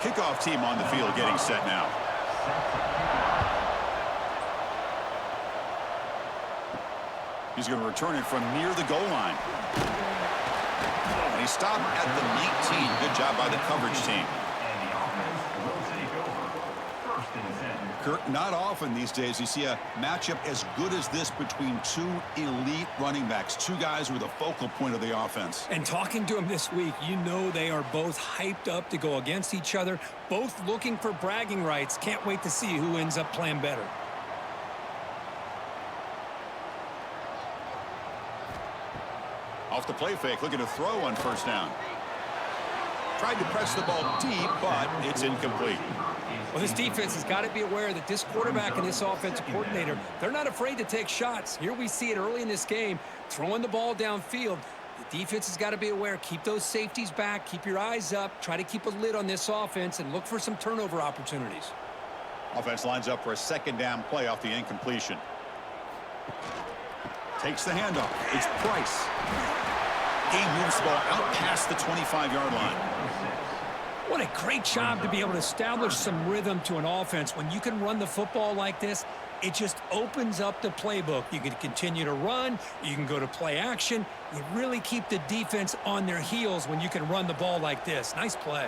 kickoff team on the field getting set now. He's going to return it from near the goal line. And he stopped at the 19. Good job by the coverage team. Kurt, not often these days you see a matchup as good as this between two elite running backs, two guys who are the focal point of the offense. And talking to them this week, you know they are both hyped up to go against each other, both looking for bragging rights. Can't wait to see who ends up playing better. Off the play fake, looking to throw on first down. Tried to press the ball deep, but it's incomplete. Well, this defense has got to be aware that this quarterback and this offensive coordinator, they're not afraid to take shots. Here we see it early in this game, throwing the ball downfield. The defense has got to be aware. Keep those safeties back. Keep your eyes up. Try to keep a lid on this offense and look for some turnover opportunities. Offense lines up for a second down play off the incompletion. Takes the handoff. It's Price. He moves the ball out past the 25-yard line. What a great job to be able to establish some rhythm to an offense. When you can run the football like this, it just opens up the playbook. You can continue to run. You can go to play action. You really keep the defense on their heels when you can run the ball like this. Nice play.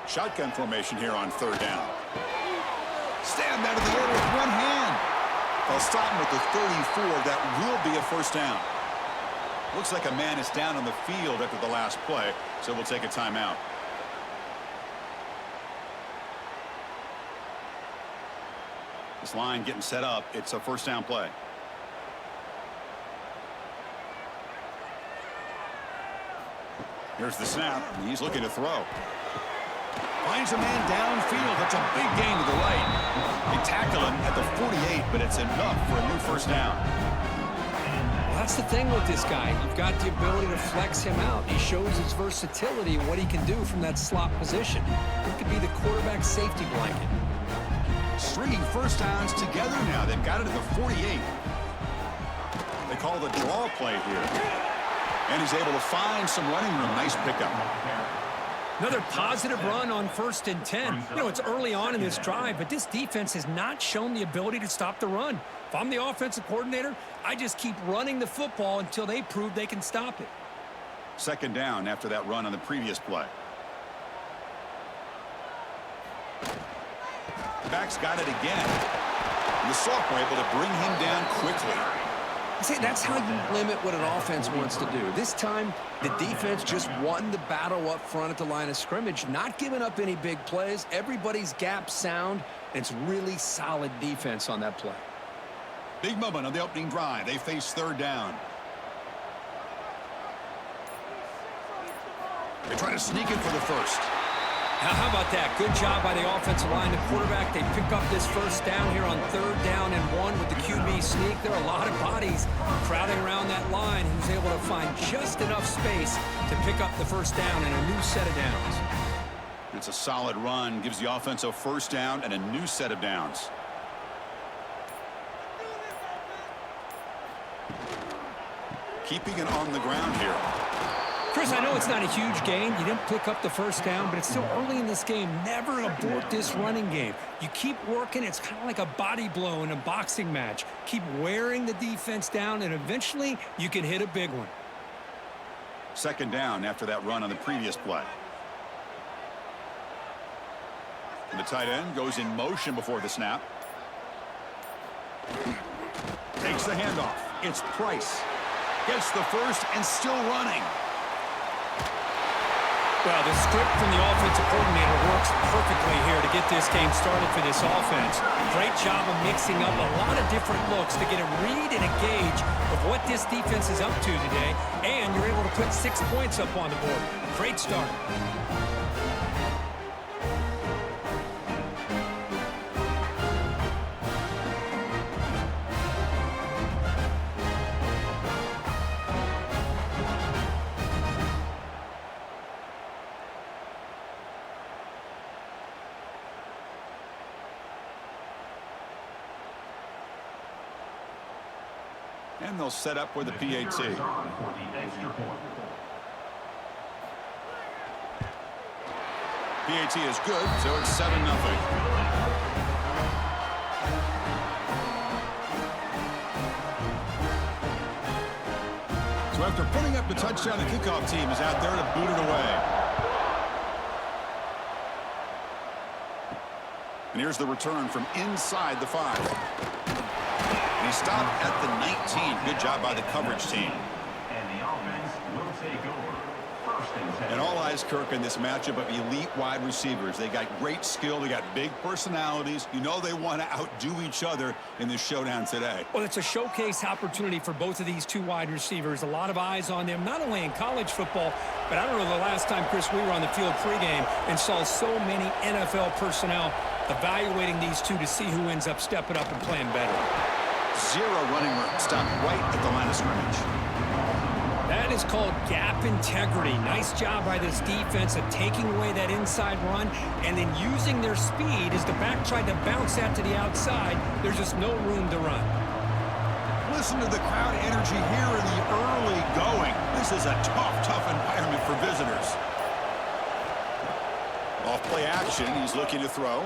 Shotgun formation here on third down. Stand out of the air with one hand. They'll stop him at the 34. That will be a first down. Looks like a man is down on the field after the last play, so we'll take a timeout. This line getting set up. It's a first down play. Here's the snap. He's looking to throw. Finds a man downfield. That's a big gain to the right. They tackle him at the 48, but it's enough for a new first down. That's the thing with this guy. You've got the ability to flex him out. He shows his versatility and what he can do from that slot position. He could be the quarterback safety blanket. Stringing first downs together now. They've got it at the 48. They call the draw play here. And he's able to find some running room. Nice pickup. Another positive run on 1st and 10. You know, it's early on in this drive, but this defense has not shown the ability to stop the run. If I'm the offensive coordinator, I just keep running the football until they prove they can stop it. Second down after that run on the previous play. Back's got it again. And the sophomore able to bring him down quickly. See, that's how you limit what an offense wants to do. This time, the defense just won the battle up front at the line of scrimmage, not giving up any big plays. Everybody's gap sound. It's really solid defense on that play. Big moment on the opening drive. They face third down. They try to sneak in for the first. Now, how about that? Good job by the offensive line. The quarterback, they pick up this first down here on 3rd down and 1 with the QB sneak. There are a lot of bodies crowding around that line. He was able to find just enough space to pick up the first down and a new set of downs. It's a solid run. Gives the offense a first down and a new set of downs. Keeping it on the ground here. Chris, I know it's not a huge gain. You didn't pick up the first down, but it's still early in this game. Never abort this running game. You keep working. It's kind of like a body blow in a boxing match. Keep wearing the defense down, and eventually you can hit a big one. Second down after that run on the previous play. And the tight end goes in motion before the snap. Takes the handoff. It's Price. Gets the first and still running. Well, the script from the offensive coordinator works perfectly here to get this game started for this offense. Great job of mixing up a lot of different looks to get a read and a gauge of what this defense is up to today, and you're able to put 6 points up on the board. Great start. And they'll set up with the PAT. PAT is good, so it's 7-0. So after putting up the touchdown, the kickoff team is out there to boot it away. And here's the return from inside the 5. And he stopped at the 19. Good job by the coverage team. And the offense will take over. First and 10. And all eyes, Kirk, in this matchup of elite wide receivers. They got great skill. They got big personalities. You know they want to outdo each other in this showdown today. Well, it's a showcase opportunity for both of these two wide receivers. A lot of eyes on them, not only in college football, but I don't know the last time, Chris, we were on the field pregame and saw so many NFL personnel evaluating these two to see who ends up stepping up and playing better. 0 running room. Stopped right at the line of scrimmage. That is called gap integrity. Nice job by this defense of taking away that inside run and then using their speed as the back tried to bounce that to the outside. There's just no room to run. Listen to the crowd energy here in the early going. This is a tough environment for visitors. Off play action, he's looking to throw.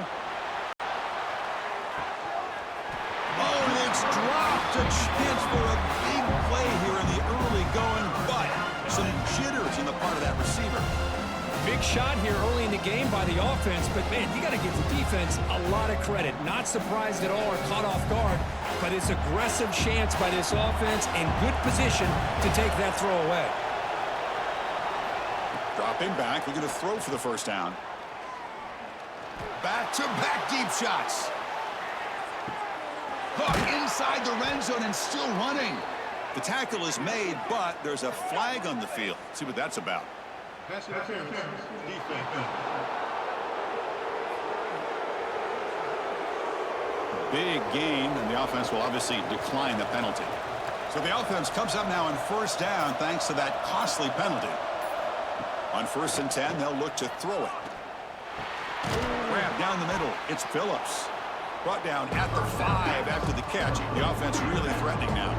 Oh, and it's dropped. A chance for a big play here in the early going, but some jitters on the part of that receiver. Big shot here early in the game by the offense, but, man, you got to give the defense a lot of credit. Not surprised at all or caught off guard, but it's aggressive chance by this offense and good position to take that throw away. Dropping back, looking to throw for the first down. Back-to-back deep shots. Hook inside the red zone and still running. The tackle is made, but there's a flag on the field. Let's see what that's about. Pass interference. Defense. Big gain, and the offense will obviously decline the penalty. So the offense comes up now on first down thanks to that costly penalty. On 1st and 10, they'll look to throw it. Grab down the middle. It's Phillips. Brought down at the 5 after the catch. The offense really threatening now.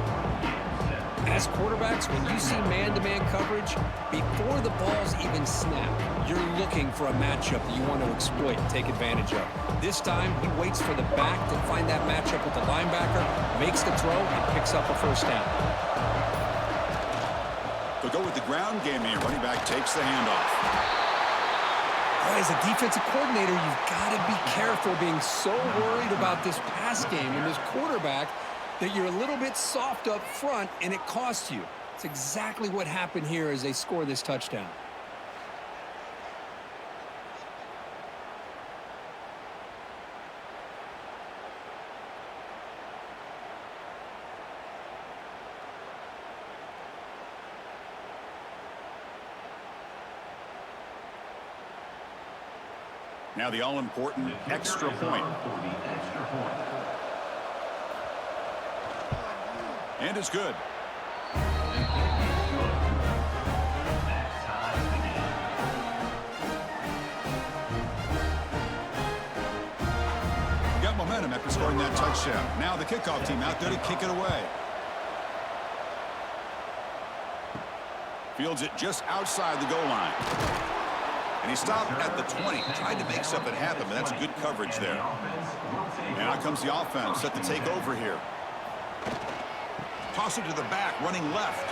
As quarterbacks, when you see man-to-man coverage, before the balls even snap, you're looking for a matchup that you want to exploit and take advantage of. This time, he waits for the back to find that matchup with the linebacker, makes the throw, and picks up a first down. They'll go with the ground game here. Running back takes the handoff. Boy, as a defensive coordinator, you've got to be careful being so worried about this pass game and this quarterback that you're a little bit soft up front and it costs you. It's exactly what happened here as they score this touchdown. Now the all-important extra point. And it's good. Got momentum after scoring that touchdown. Now the kickoff team out there to kick it away. Fields it just outside the goal line. And he stopped at the 20. Tried to make something happen, but that's good coverage there. And out comes the offense set to take over here. Toss it to the back, running left.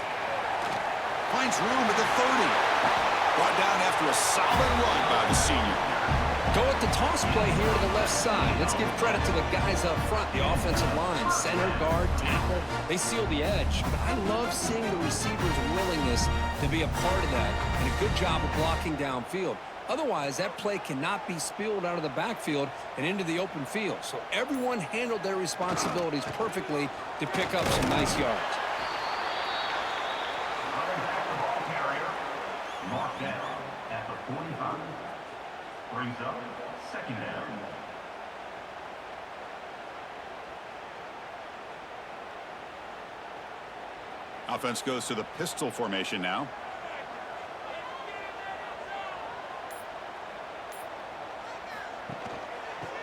Finds room at the 30. Brought down after a solid run by the senior. Go at the toss play here to the left side. Let's give credit to the guys up front, the offensive line, center, guard, tackle. They seal the edge. But I love seeing the receivers' willingness to be a part of that and a good job of blocking downfield. Otherwise, that play cannot be spilled out of the backfield and into the open field. So everyone handled their responsibilities perfectly to pick up some nice yards. Marked down at the 45. Brings up second down. Offense goes to the pistol formation now.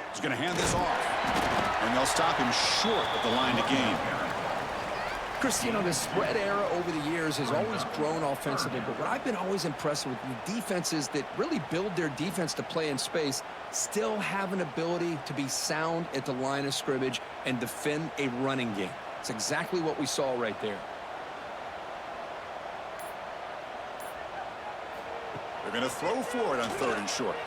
He's going to hand this off. And they'll stop him short of the line to gain. Chris, you know, the spread era over the years has always grown offensively, but what I've been always impressed with the defenses that really build their defense to play in space still have an ability to be sound at the line of scrimmage and defend a running game. It's exactly what we saw right there. They're going to throw for it on 3rd and short.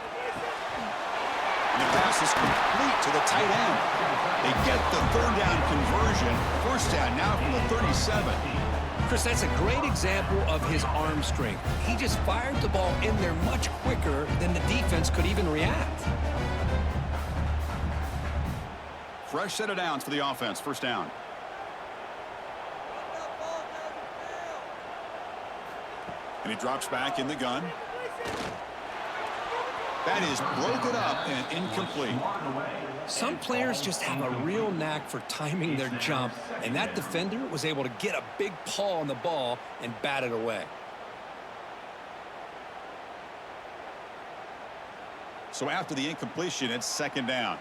And the pass is complete to the tight end. They get the 3rd down conversion. 1st down now from the 37. Chris, that's a great example of his arm strength. He just fired the ball in there much quicker than the defense could even react. Fresh set of downs for the offense. 1st down. And he drops back in the gun. That is broken up and incomplete. Some players just have a real knack for timing their jump, and that defender was able to get a big paw on the ball and bat it away. So after the incompletion, it's 2nd down.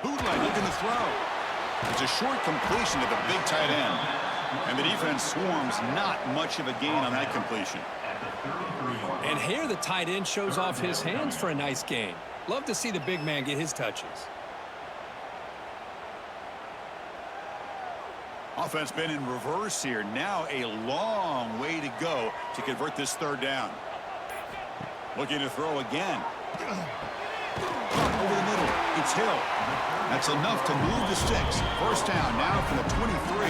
Bootleg looking to throw. It's a short completion to the big tight end. And the defense swarms, not much of a gain on that completion. And here the tight end shows off his hands for a nice gain. Love to see the big man get his touches. Offense been in reverse here. Now a long way to go to convert this 3rd down. Looking to throw again. Over the middle. It's Hill. That's enough to move the sticks. 1st down now from the 23.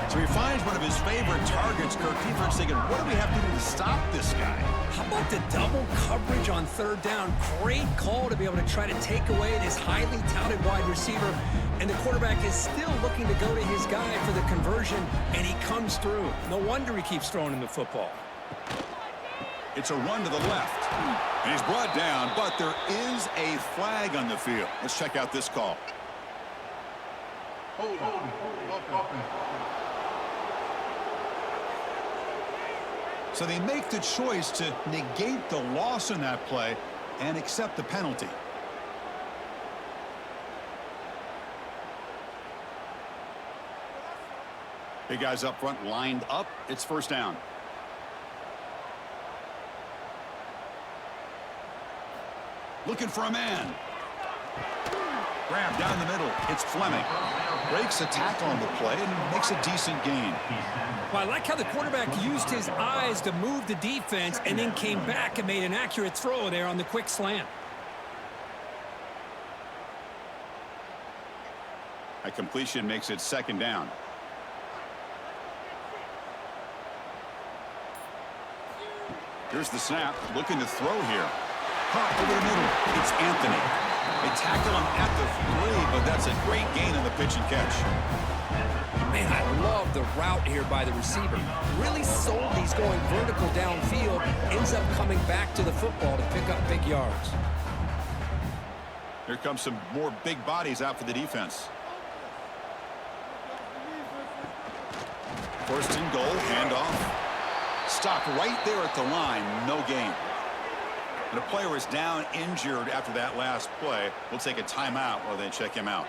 So he finds one of his favorite targets. Kirk, defense thinking, what do we have to do to stop this guy? How about the double coverage on 3rd down? Great call to be able to try to take away this highly touted wide receiver. And the quarterback is still looking to go to his guy for the conversion, and he comes through. No wonder he keeps throwing him the football. It's a run to the left. And he's brought down, but there is a flag on the field. Let's check out this call. Hold on. So they make the choice to negate the loss in that play and accept the penalty. Big guys up front lined up. It's 1st down. Looking for a man. Grab down the middle. It's Fleming. Breaks a tackle on the play and makes a decent gain. Well, I like how the quarterback used his eyes to move the defense and then came back and made an accurate throw there on the quick slant. A completion makes it 2nd down. Here's the snap. Looking to throw here. Caught over the middle. It's Anthony. They tackle him at the 3, but that's a great gain on the pitch and catch. Man, I love the route here by the receiver. Really sold he's going vertical downfield. Ends up coming back to the football to pick up big yards. Here comes some more big bodies out for the defense. 1st and goal. Handoff. Stopped right there at the line. No gain. And a player is down injured after that last play. We'll take a timeout while they check him out.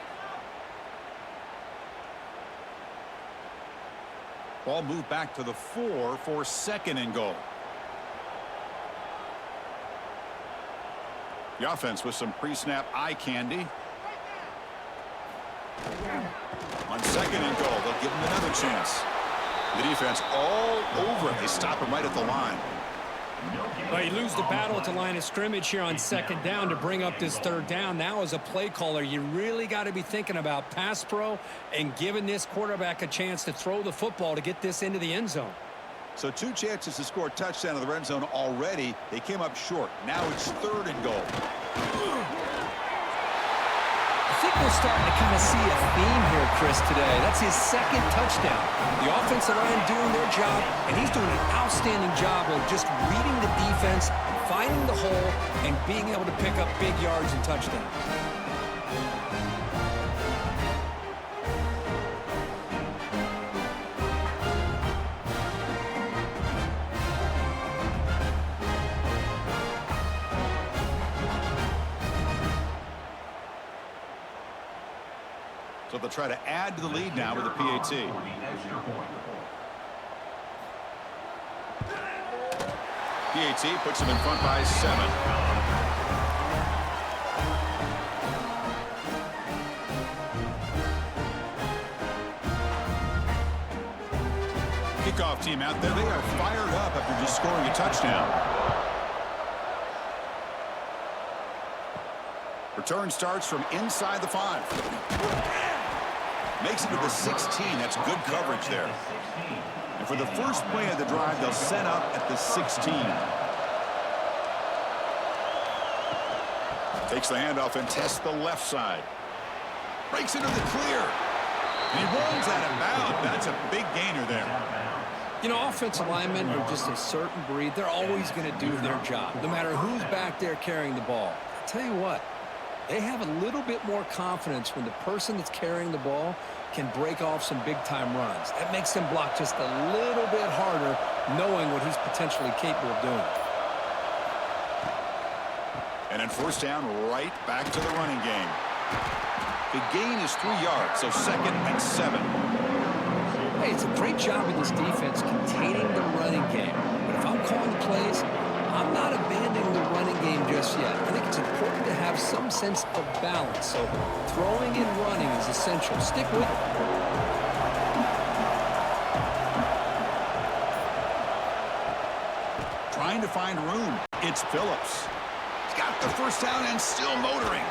Ball moved back to the 4 for 2nd and goal. The offense with some pre-snap eye candy. On 2nd and goal, they'll give him another chance. The defense all over it. They stop him right at the line. Well, you lose the battle at the line of scrimmage here on 2nd down to bring up this 3rd down. Now, as a play caller, you really got to be thinking about pass pro and giving this quarterback a chance to throw the football to get this into the end zone. So 2 chances to score a touchdown in the red zone already. They came up short. Now it's 3rd and goal. I think we're starting to kind of see a theme here, Chris, today. That's his 2nd touchdown. The offensive line doing their job, and he's doing an outstanding job of just reading the defense, finding the hole, and being able to pick up big yards and touchdowns. so they'll try to add to the lead now with a PAT. PAT puts them in front by 7. Kickoff team out there. They are fired up after just scoring a touchdown. Return starts from inside the 5. Makes it to the 16. That's good coverage there. And for the first play of the drive, they'll set up at the 16. Takes the handoff and tests the left side. Breaks into the clear. And he runs out of bounds. That's a big gainer there. You know, offensive linemen are just a certain breed. They're always going to do their job, no matter who's back there carrying the ball. I'll tell you what, they have a little bit more confidence when the person that's carrying the ball can break off some big-time runs. That makes them block just a little bit harder, knowing what he's potentially capable of doing. And then first down, right back to the running game. The gain is 3 yards, so 2nd and 7. Hey, it's a great job in this defense containing the running game. But if I'm calling the plays, I'm not abandoning the running game just yet. I think it's important to have some sense of balance. So throwing and running is essential. Stick with it. Trying to find room. It's Phillips. He's got the first down and still motoring.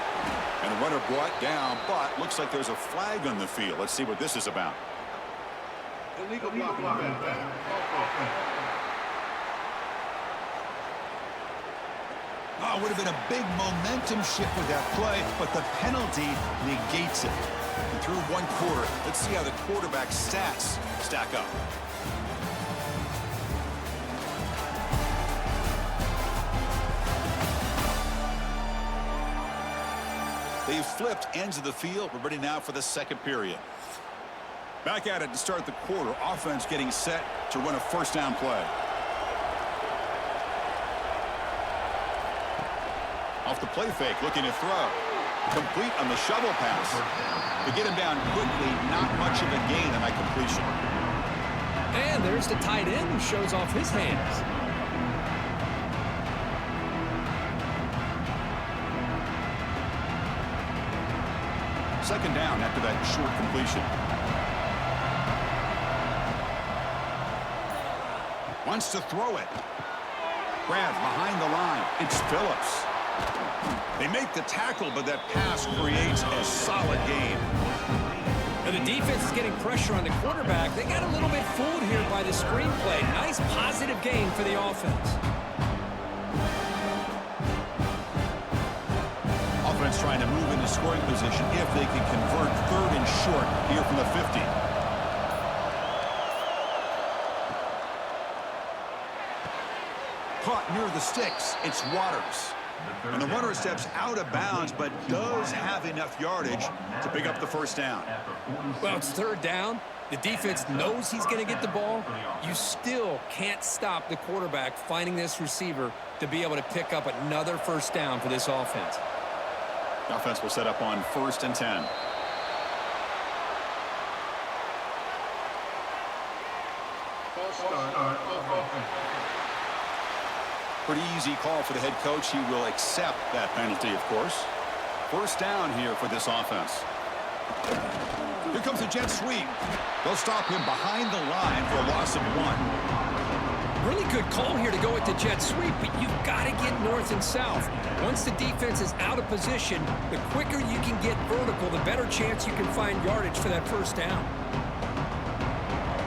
And the runner brought down, but looks like there's a flag on the field. Let's see what this is about. Illegal blocking. Oh, it would have been a big momentum shift with that play, but the penalty negates it. And through 1 quarter, let's see how the quarterback's stats stack up. They've flipped ends of the field. We're ready now for the 2nd period. Back at it to start the quarter. Offense getting set to run a first down play. Off the play fake, looking to throw. Complete on the shovel pass. To get him down quickly, not much of a gain on that completion. And there's the tight end who shows off his hands. Second down after that short completion. Wants to throw it. Grab behind the line. It's Phillips. They make the tackle, but that pass creates a solid gain. Now the defense is getting pressure on the quarterback. They got a little bit fooled here by the screenplay. Nice positive gain for the offense. Offense trying to move into scoring position if they can convert 3rd and short here from the 50. Caught near the sticks. It's Waters. And the runner steps out of bounds, but does have enough yardage to pick up the first down. Well, it's 3rd down. The defense knows he's going to get the ball. You still can't stop the quarterback finding this receiver to be able to pick up another first down for this offense. The offense will set up on 1st and 10. Pretty easy call for the head coach. He will accept that penalty, of course. First down here for this offense. Here comes the jet sweep. They'll stop him behind the line for a loss of 1. Really good call here to go with the jet sweep, but you've got to get north and south. Once the defense is out of position, the quicker you can get vertical, the better chance you can find yardage for that first down.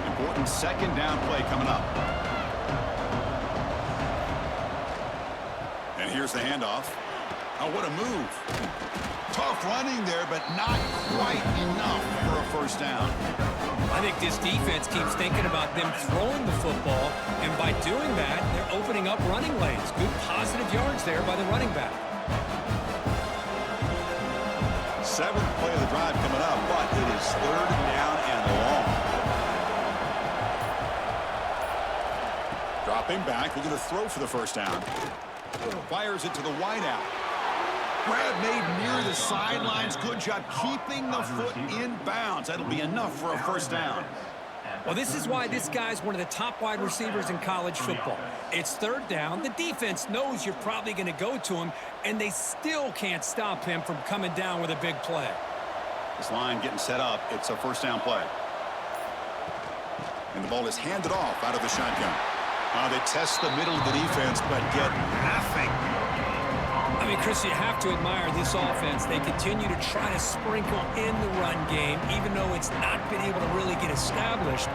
Important 2nd down play coming up. And here's the handoff. Oh, what a move. Tough running there, but not quite enough for a first down. I think this defense keeps thinking about them throwing the football, and by doing that, they're opening up running lanes. Good positive yards there by the running back. 7th play of the drive coming up, but it is 3rd down and long. Dropping back, looking to throw for the first down. Fires it to the wideout. Grab made near the sidelines. Good job keeping the foot in bounds. That'll be enough for a first down. Well, this is why this guy's one of the top wide receivers in college football. It's third down. The defense knows you're probably going to go to him, and they still can't stop him from coming down with a big play. This line getting set up. It's a first down play. And the ball is handed off out of the shotgun. They test the middle of the defense, but get nothing. I mean, Chris, you have to admire this offense. They continue to try to sprinkle in the run game, even though it's not been able to really get established.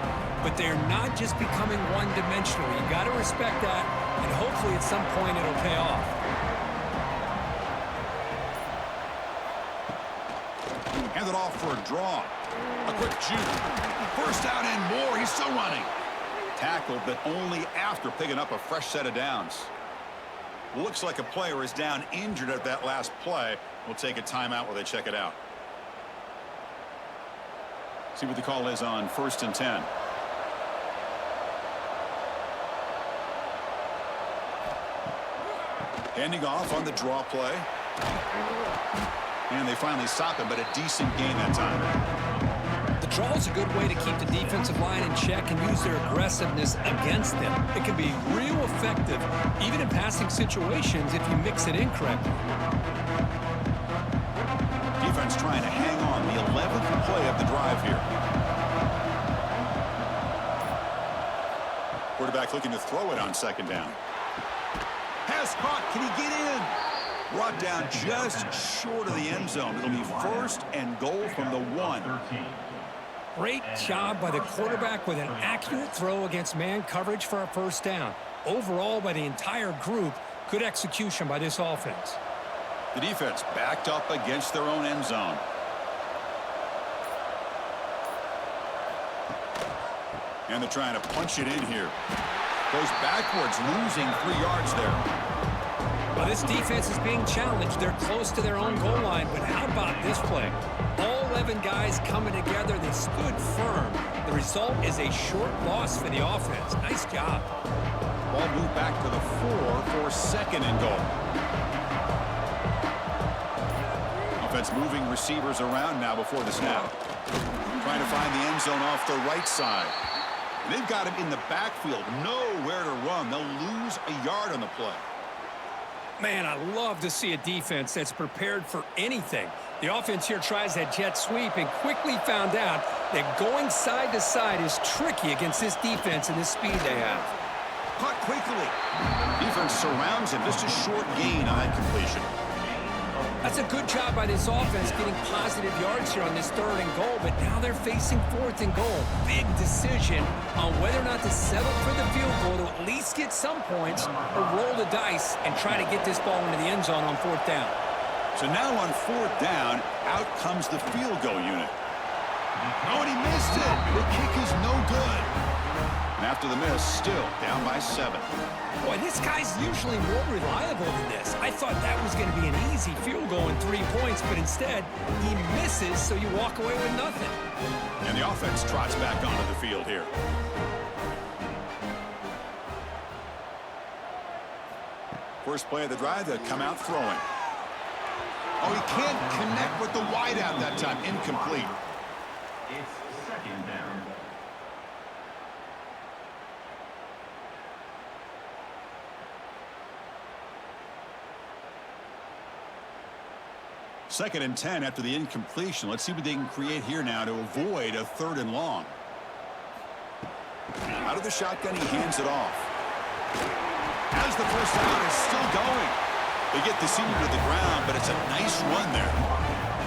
But they're not just becoming one-dimensional. You got to respect that, and hopefully at some point it'll pay off. Hand it off for a draw. A quick juke. First down and more. He's still running. Tackled, but only after picking up a fresh set of downs. Looks like a player is down injured at that last play. We'll take a timeout while they check it out. See what the call is on 1st and 10. Handing off on the draw play. And they finally stop him, but a decent gain that time. The draw is a good way to keep the defensive line in check and use their aggressiveness against them. It can be real effective, even in passing situations, if you mix it in correctly. Defense trying to hang on, the 11th play of the drive here. Quarterback looking to throw it on second down. Pass caught. Can he get in? Brought down just short of the end zone. It'll be 1st and goal from the 1. Great job by the quarterback with an accurate throw against man coverage for a first down. Overall, by the entire group, good execution by this offense. The defense backed up against their own end zone. And they're trying to punch it in here. Goes backwards, losing 3 yards there. Well, this defense is being challenged. They're close to their own goal line, but how about this play? All 11 guys coming together. They stood firm. The result is a short loss for the offense. Nice job. Ball moved back to the 4 for 2nd and goal. Offense moving receivers around now before the snap. Trying to find the end zone off the right side. They've got him in the backfield. Nowhere to run. They'll lose a yard on the play. Man, I love to see a defense that's prepared for anything. The offense here tries that jet sweep and quickly found out that going side to side is tricky against this defense and this speed they have. Caught quickly. Defense surrounds him. Just a short gain on that completion. That's a good job by this offense getting positive yards here on this 3rd and goal, but now they're facing 4th and goal. Big decision on whether or not to settle for the field goal to at least get some points or roll the dice and try to get this ball into the end zone on 4th down. So now on 4th down, out comes the field goal unit. Oh, and he missed it. The kick is no good. And after the miss, still down by 7. Boy, this guy's usually more reliable than this. I thought that was going to be an easy field goal and 3 points, but instead, he misses, so you walk away with nothing. And the offense trots back onto the field here. First play of the drive, they come out throwing. Oh, he can't connect with the wideout that time. Incomplete. It's 2nd down. Second and 10 after the incompletion. Let's see what they can create here now to avoid a 3rd and long. Out of the shotgun, he hands it off. As the first down is still going. They get the senior to the ground, but it's a nice run there.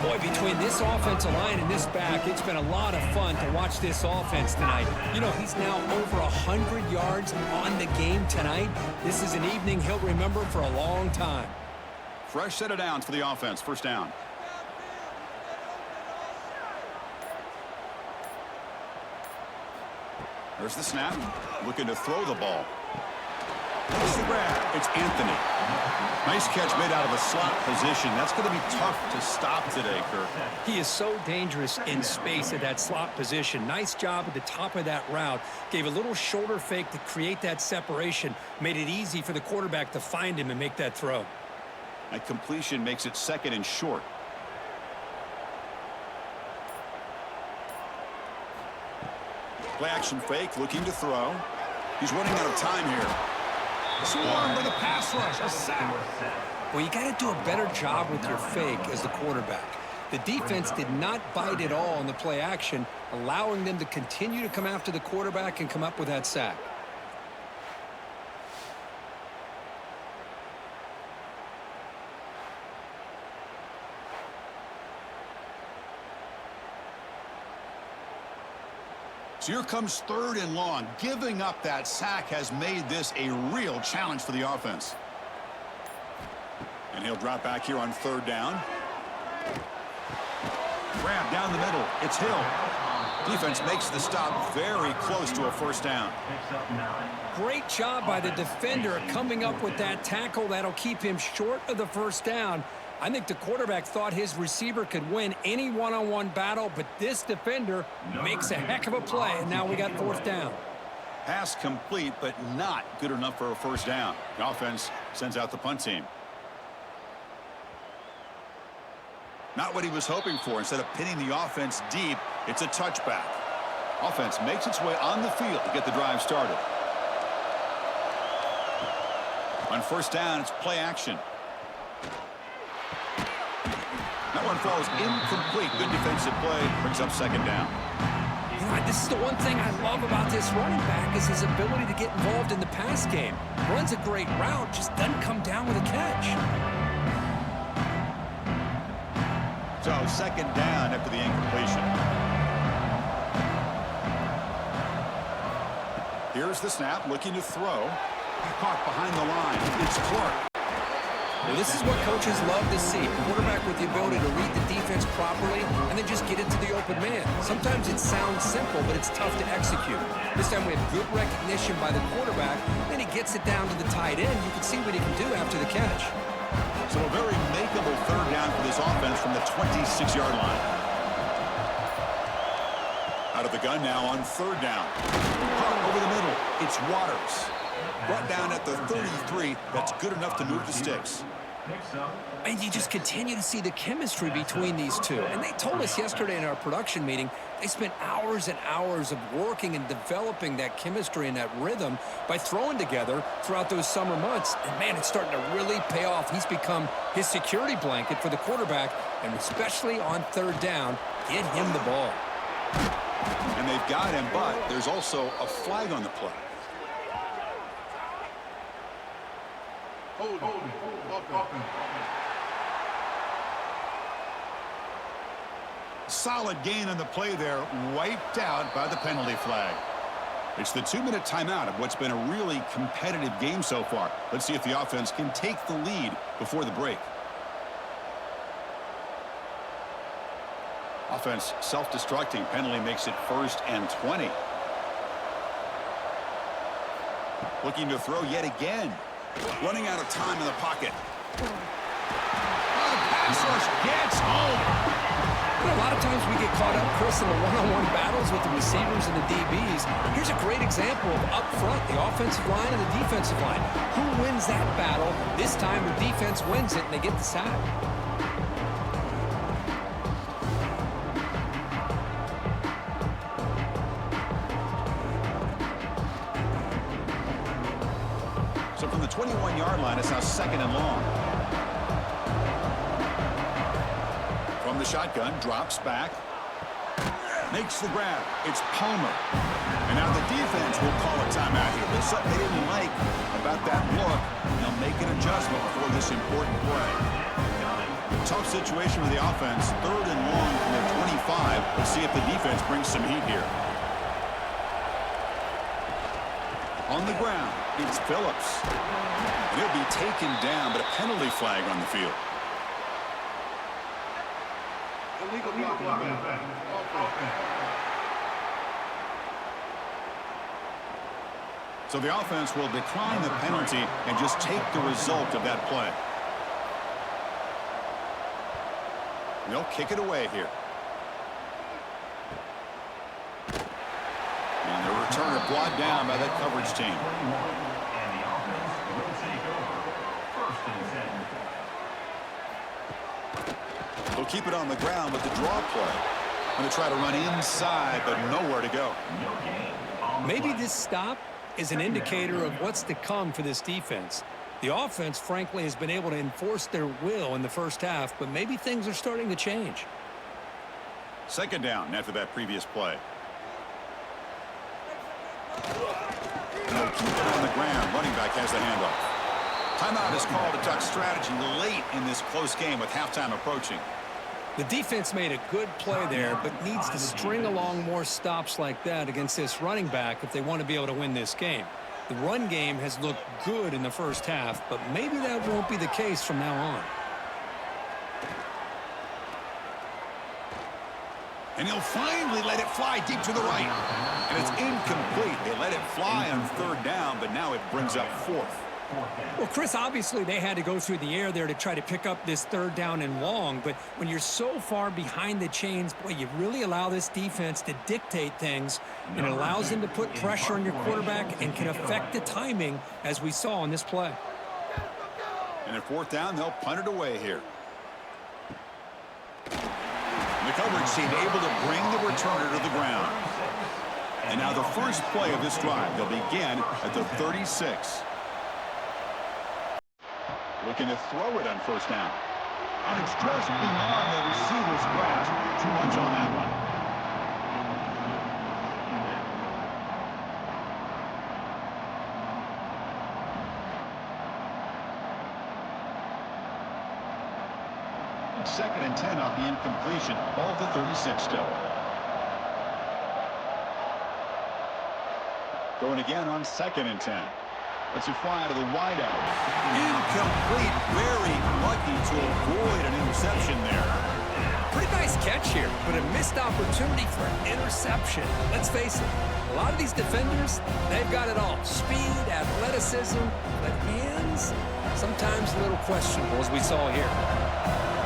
Boy, between this offensive line and this back, it's been a lot of fun to watch this offense tonight. You know, he's now over 100 yards on the game tonight. This is an evening he'll remember for a long time. Fresh set of downs for the offense. First down. There's the snap. Looking to throw the ball. It's the grab. It's Anthony. Nice catch made out of a slot position. That's going to be tough to stop today, Kirk. He is so dangerous in space at that slot position. Nice job at the top of that route. Gave a little shoulder fake to create that separation. Made it easy for the quarterback to find him and make that throw. A completion makes it 2nd and short. Play action fake, looking to throw. He's running out of time here. Swarmed by the pass rush. A sack. Well, you got to do a better job with your fake as the quarterback. The defense did not bite at all on the play action, allowing them to continue to come after the quarterback and come up with that sack. So here comes 3rd and long. Giving up that sack has made this a real challenge for the offense. And he'll drop back here on 3rd down. Grab down the middle. It's Hill. Defense makes the stop very close to a 1st down. Great job by the defender coming up with that tackle. That'll keep him short of the 1st down. I think the quarterback thought his receiver could win any one-on-one battle, but this defender makes a heck of a play, and now we got 4th down. Pass complete, but not good enough for a 1st down. The offense sends out the punt team. Not what he was hoping for. Instead of pinning the offense deep, it's a touchback. Offense makes its way on the field to get the drive started. On 1st down, it's play action. That one falls incomplete. Good defensive play. Brings up 2nd down. This is the one thing I love about this running back is his ability to get involved in the pass game. Runs a great route, just doesn't come down with a catch. So 2nd down after the incompletion. Here's the snap, looking to throw. Caught behind the line. It's Clark. Well, this is what coaches love to see. A quarterback with the ability to read the defense properly and then just get it to the open man. Sometimes it sounds simple, but it's tough to execute. This time we have good recognition by the quarterback. Then he gets it down to the tight end. You can see what he can do after the catch. So a very makeable 3rd down for this offense from the 26-yard line. Out of the gun now on 3rd down. Over the middle, it's Waters. Brought down at the 33. That's good enough to move the sticks. And you just continue to see the chemistry between these two. And they told us yesterday in our production meeting, they spent hours and hours of working and developing that chemistry and that rhythm by throwing together throughout those summer months. And, man, it's starting to really pay off. He's become his security blanket for the quarterback, and especially on 3rd down, get him the ball. And they've got him, but there's also a flag on the play. Hold it. Solid gain on the play there, wiped out by the penalty flag. It's the 2-minute timeout of what's been a really competitive game so far. Let's see if the offense can take the lead before the break. Offense self-destructing. Penalty makes it 1st and 20. Looking to throw yet again. Running out of time in the pocket. The pass rush gets home. A lot of times we get caught up, Chris, in the one-on-one battles with the receivers and the DBs. Here's a great example of up front, the offensive line and the defensive line. Who wins that battle? This time the defense wins it, and they get the sack. So from the 21-yard line, it's now 2nd and long. From the shotgun, drops back. Makes the grab. It's Palmer. And now the defense will call a timeout here. There's something they didn't like about that look. They'll make an adjustment before this important play. Tough situation for the offense. 3rd and long from the 25. Let's see if the defense brings some heat here. On the ground, it's Phillips. And he'll be taken down, but a penalty flag on the field. Illegal blocking. So the offense will decline the penalty and just take the result of that play. They'll kick it away here. And the returner brought down by that coverage team. He'll keep it on the ground with the draw play. Going to try to run inside, but nowhere to go. Maybe this stop is an indicator of what's to come for this defense. The offense, frankly, has been able to enforce their will in the first half, but maybe things are starting to change. Second down after that previous play. They'll keep it on the ground. Running back has the handoff. Timeout is called to talk strategy late in this close game with halftime approaching. The defense made a good play there, but needs to string along more stops like that against this running back if they want to be able to win this game. The run game has looked good in the first half, but maybe that won't be the case from now on. And he'll finally let it fly deep to the right. And it's incomplete. They let it fly on third down, but now it brings up fourth. Well, Chris, obviously they had to go through the air there to try to pick up this third down and long, but when you're so far behind the chains, boy, you really allow this defense to dictate things, and it allows them to put pressure on your quarterback and can affect the timing, as we saw on this play. And at fourth down, they'll punt it away here. The coverage team able to bring the returner to the ground. And now the first play of this drive, they'll begin at the 36. Looking to throw it on first down. And it's just beyond the receiver's grasp. Too much on that one. Second and 10 off the incompletion. Ball to 36 still. Going again on second and 10. Let's it fly to the wideout. Incomplete. Very lucky to avoid an interception there. Pretty nice catch here, but a missed opportunity for an interception. Let's face it, a lot of these defenders, they've got it all. Speed, athleticism, but hands, sometimes a little questionable, as we saw here.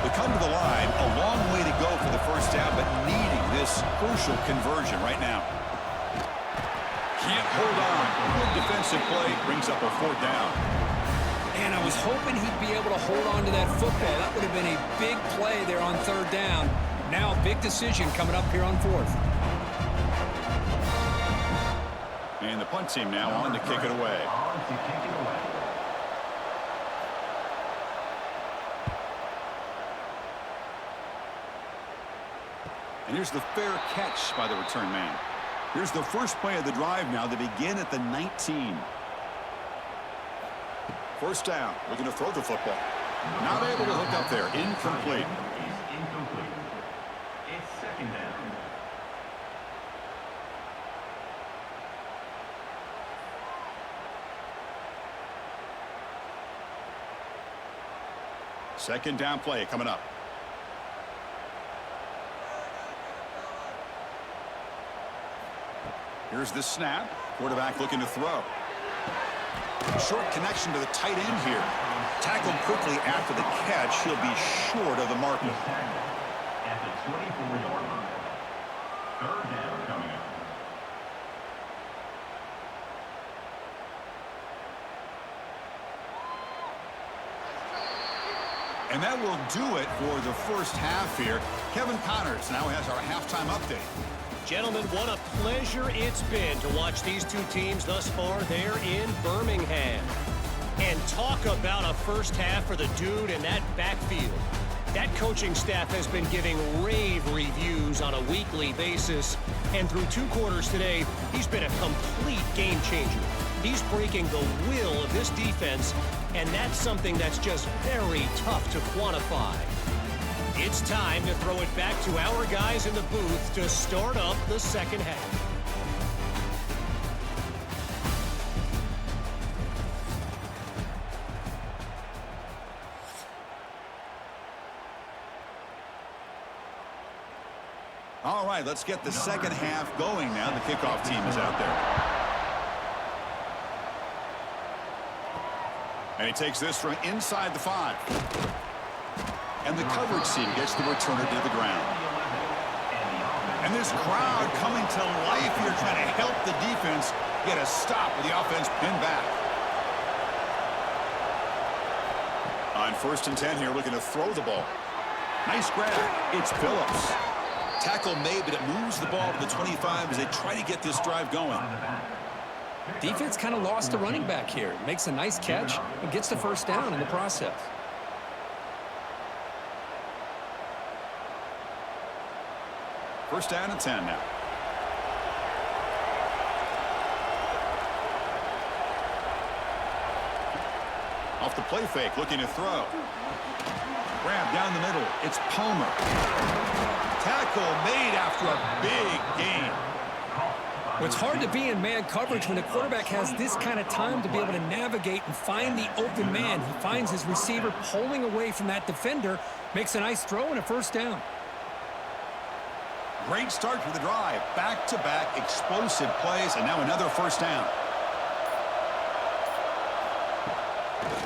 They come to the line, a long way to go for the first down, but needing this crucial conversion right now. Can't hold on. Good defensive play brings up a fourth down. And I was hoping he'd be able to hold on to that football. That would have been a big play there on third down. Now a big decision coming up here on fourth. And the punt team now on to kick it away. And here's the fair catch by the return man. Here's the first play of the drive now. They begin at the 19. First down. Looking to throw the football. Not able to hook up there. Incomplete. Incomplete. It's second down. Second down play coming up. Here's the snap. Quarterback looking to throw. Short connection to the tight end here. Tackled quickly after the catch. He'll be short of the marker. At the 24-yard line. Third down coming up. And that will do it for the first half here. Kevin Connors now has our halftime update. Gentlemen, what a pleasure it's been to watch these two teams thus far there in Birmingham. And talk about a first half for the dude in that backfield. That coaching staff has been giving rave reviews on a weekly basis. And through two quarters today, he's been a complete game changer. He's breaking the will of this defense, and that's something that's just very tough to quantify. It's time to throw it back to our guys in the booth to start up the second half. All right, let's get the second half going now. The kickoff team is out there. And he takes this from inside the 5. And the coverage team gets the returner to the ground. And this crowd coming to life here, trying to help the defense get a stop with the offense pinned back. On first and 10 here, looking to throw the ball. Nice grab. It's Phillips. Tackle made, but it moves the ball to the 25 as they try to get this drive going. Defense kind of lost the running back here. Makes a nice catch and gets the first down in the process. First down and 10 now. Off the play fake, looking to throw. Grab down the middle. It's Palmer. Tackle made after a big gain. Well, it's hard to be in man coverage when the quarterback has this kind of time to be able to navigate and find the open man. He finds his receiver pulling away from that defender, makes a nice throw and a first down. Great start for the drive. Back-to-back explosive plays, and now another first down.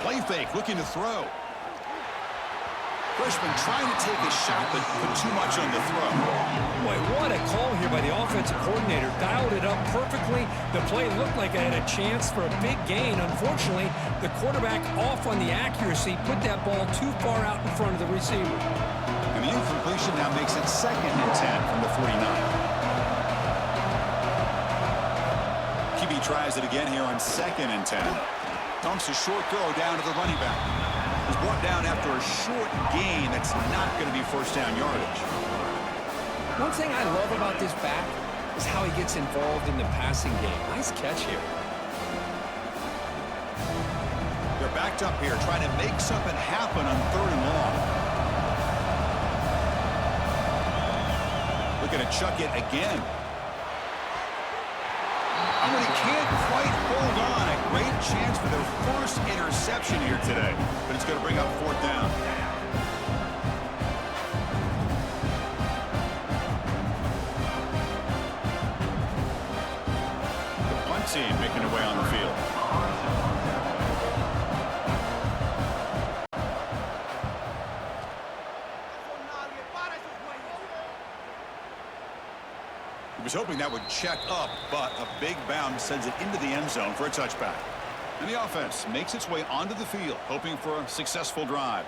Play fake, looking to throw. Freshman trying to take a shot, but put too much on the throw. Boy, what a call here by the offensive coordinator. Dialed it up perfectly. The play looked like it had a chance for a big gain. Unfortunately, the quarterback off on the accuracy, put that ball too far out in front of the receiver. And the incompletion now makes it 2nd and 10 from the 49. QB tries it again here on 2nd and 10. Dumps a short throw down to the running back. He's brought down after a short gain that's not going to be first down yardage. One thing I love about this back is how he gets involved in the passing game. Nice catch here. They're backed up here trying to make something happen on 3rd and long. Looking to chuck it again. And when he can't quite hold on, a great chance for their first interception here today. But it's going to bring up 4th down. The punt team making their way on the field. He was hoping that would check up, but a big bounce sends it into the end zone for a touchback. And the offense makes its way onto the field, hoping for a successful drive.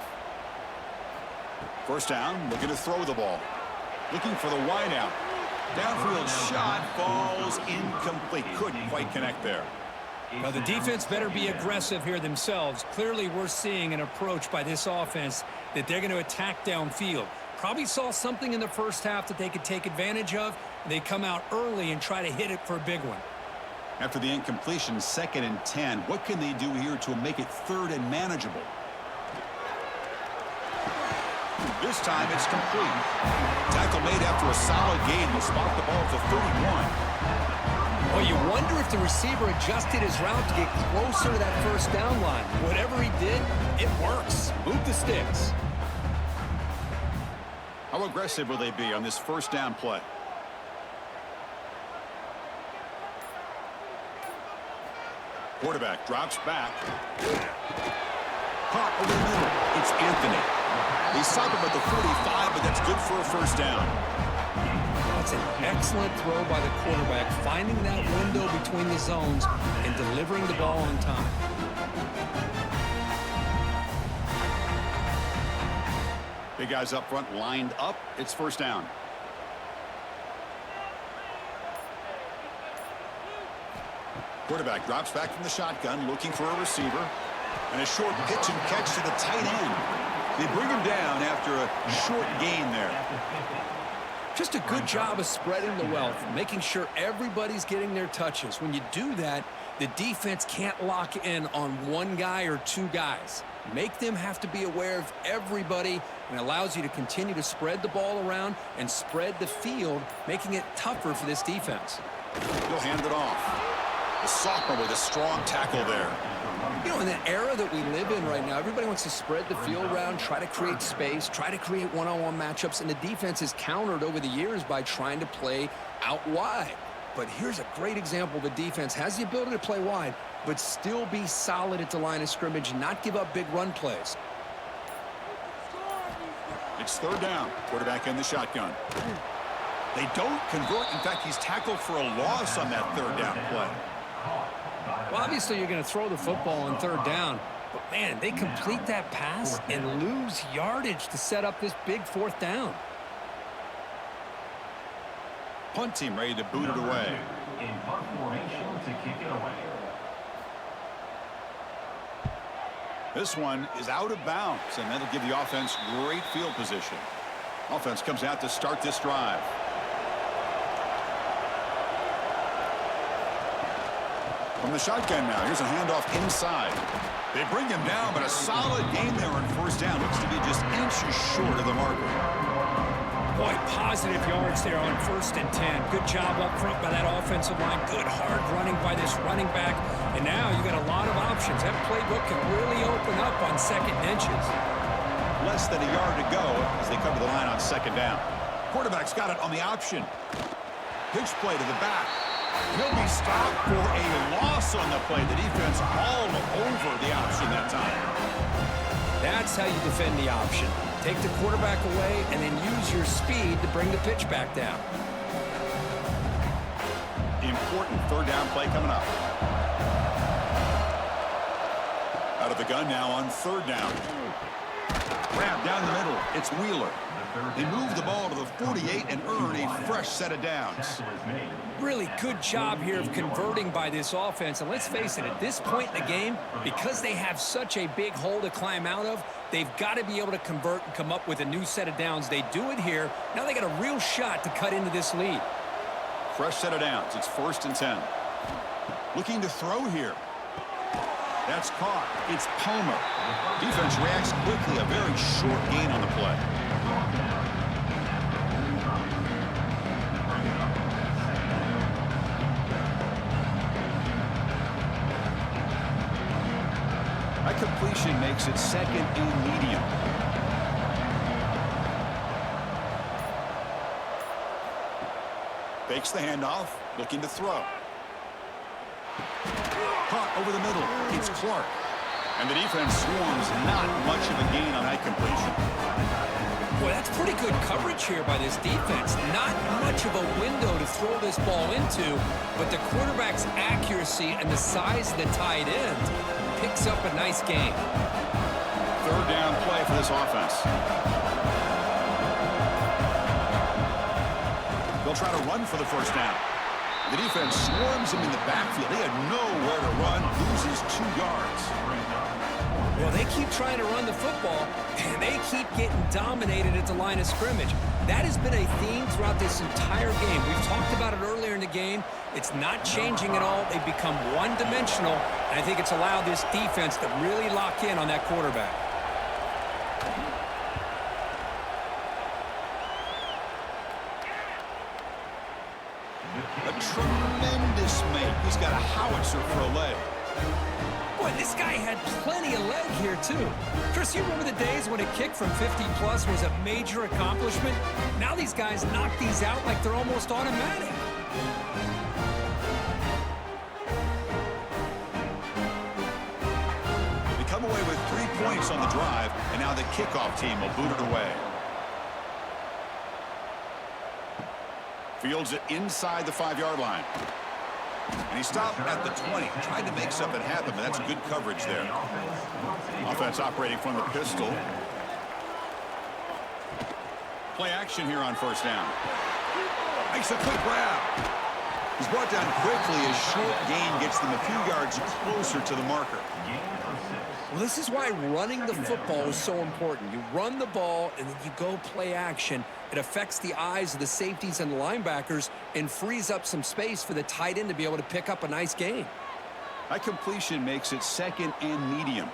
First down, looking to throw the ball. Looking for the wideout. Downfield shot falls incomplete. Couldn't quite connect there. Well, the defense better be aggressive here themselves. Clearly, we're seeing an approach by this offense that they're going to attack downfield. Probably saw something in the first half that they could take advantage of. They come out early and try to hit it for a big one. After the incompletion, 2nd and 10. What can they do here to make it 3rd and manageable? This time it's complete. Tackle made after a solid gain. Will spot the ball at the 31. Well, you wonder if the receiver adjusted his route to get closer to that first down line. Whatever he did, it works. Move the sticks. How aggressive will they be on this first down play? Quarterback drops back. Caught over the middle. It's Anthony. They stop him at the 45, but that's good for a first down. That's an excellent throw by the quarterback, finding that window between the zones and delivering the ball on time. Big guys up front lined up. It's first down. Quarterback drops back from the shotgun, looking for a receiver. And a short pitch and catch to the tight end. They bring him down after a short gain there. Just a good job of spreading the wealth, making sure everybody's getting their touches. When you do that, the defense can't lock in on one guy or two guys. Make them have to be aware of everybody, and allows you to continue to spread the ball around and spread the field, making it tougher for this defense. He'll hand it off. The sophomore with a strong tackle there. You know, in the era that we live in right now, everybody wants to spread the field around, try to create space, try to create one-on-one matchups, and the defense is countered over the years by trying to play out wide. But here's a great example. The defense has the ability to play wide, but still be solid at the line of scrimmage, not give up big run plays. It's third down. Quarterback in the shotgun. They don't convert. In fact, he's tackled for a loss on that third down play. Well, obviously, you're going to throw the football on third down, But, man, they complete that pass and lose yardage to set up this big 4th down. Punt team ready to boot it away. In punt formation to kick it away. This one is out of bounds, and that'll give the offense great field position. Offense comes out to start this drive. From the shotgun now, here's a handoff inside. They bring him down, but a solid gain there on 1st down. Looks to be just inches short of the marker. Boy, positive yards there on 1st and 10. Good job up front by that offensive line. Good hard running by this running back. And now you got a lot of options. That playbook can really open up on 2nd and inches. Less than a yard to go as they come to the line on 2nd down. Quarterback's got it on the option. Pitch play to the back. He'll be stopped for a loss on the play. The defense all over the option that time. That's how you defend the option. Take the quarterback away and then use your speed to bring the pitch back down. Important 3rd down play coming up. Out of the gun now on 3rd down. Grab down the middle. It's Wheeler. They move the ball to the 48 and earn a fresh set of downs. Really good job here of converting by this offense. And let's face it, at this point in the game, because they have such a big hole to climb out of, they've got to be able to convert and come up with a new set of downs. They do it here. Now they got a real shot to cut into this lead. Fresh set of downs. It's 1st and 10. Looking to throw here. That's caught. It's Palmer. Defense reacts quickly. A very short gain on the play. That completion makes it 2nd and medium. Fakes the handoff, looking to throw. Caught over the middle. It's Clark. And the defense swarms. Not much of a gain on that completion. Boy, that's pretty good coverage here by this defense. Not much of a window to throw this ball into, but the quarterback's accuracy and the size of the tight end picks up a nice gain. 3rd down play for this offense. They'll try to run for the 1st down. The defense swarms him in the backfield. They had nowhere to run, loses 2 yards. Well, they keep trying to run the football, and they keep getting dominated at the line of scrimmage. That has been a theme throughout this entire game. We've talked about it earlier in the game. It's not changing at all. They've become one-dimensional, and I think it's allowed this defense to really lock in on that quarterback. A tremendous make. He's got a howitzer for a leg. Boy, this guy had plenty of leg here, too. Chris, you remember the days when a kick from 50-plus was a major accomplishment? Now these guys knock these out like they're almost automatic. They come away with 3 points on the drive, and now the kickoff team will boot it away. Fields it inside the 5-yard line. And he stopped at the 20. Tried to make something happen, but that's good coverage there. Offense operating from the pistol. Play action here on 1st down. Makes a quick grab. He's brought down quickly. A short gain gets them a few yards closer to the marker. Well, this is why running the football is so important. You run the ball, and then you go play action. It affects the eyes of the safeties and the linebackers and frees up some space for the tight end to be able to pick up a nice gain. That completion makes it 2nd and medium.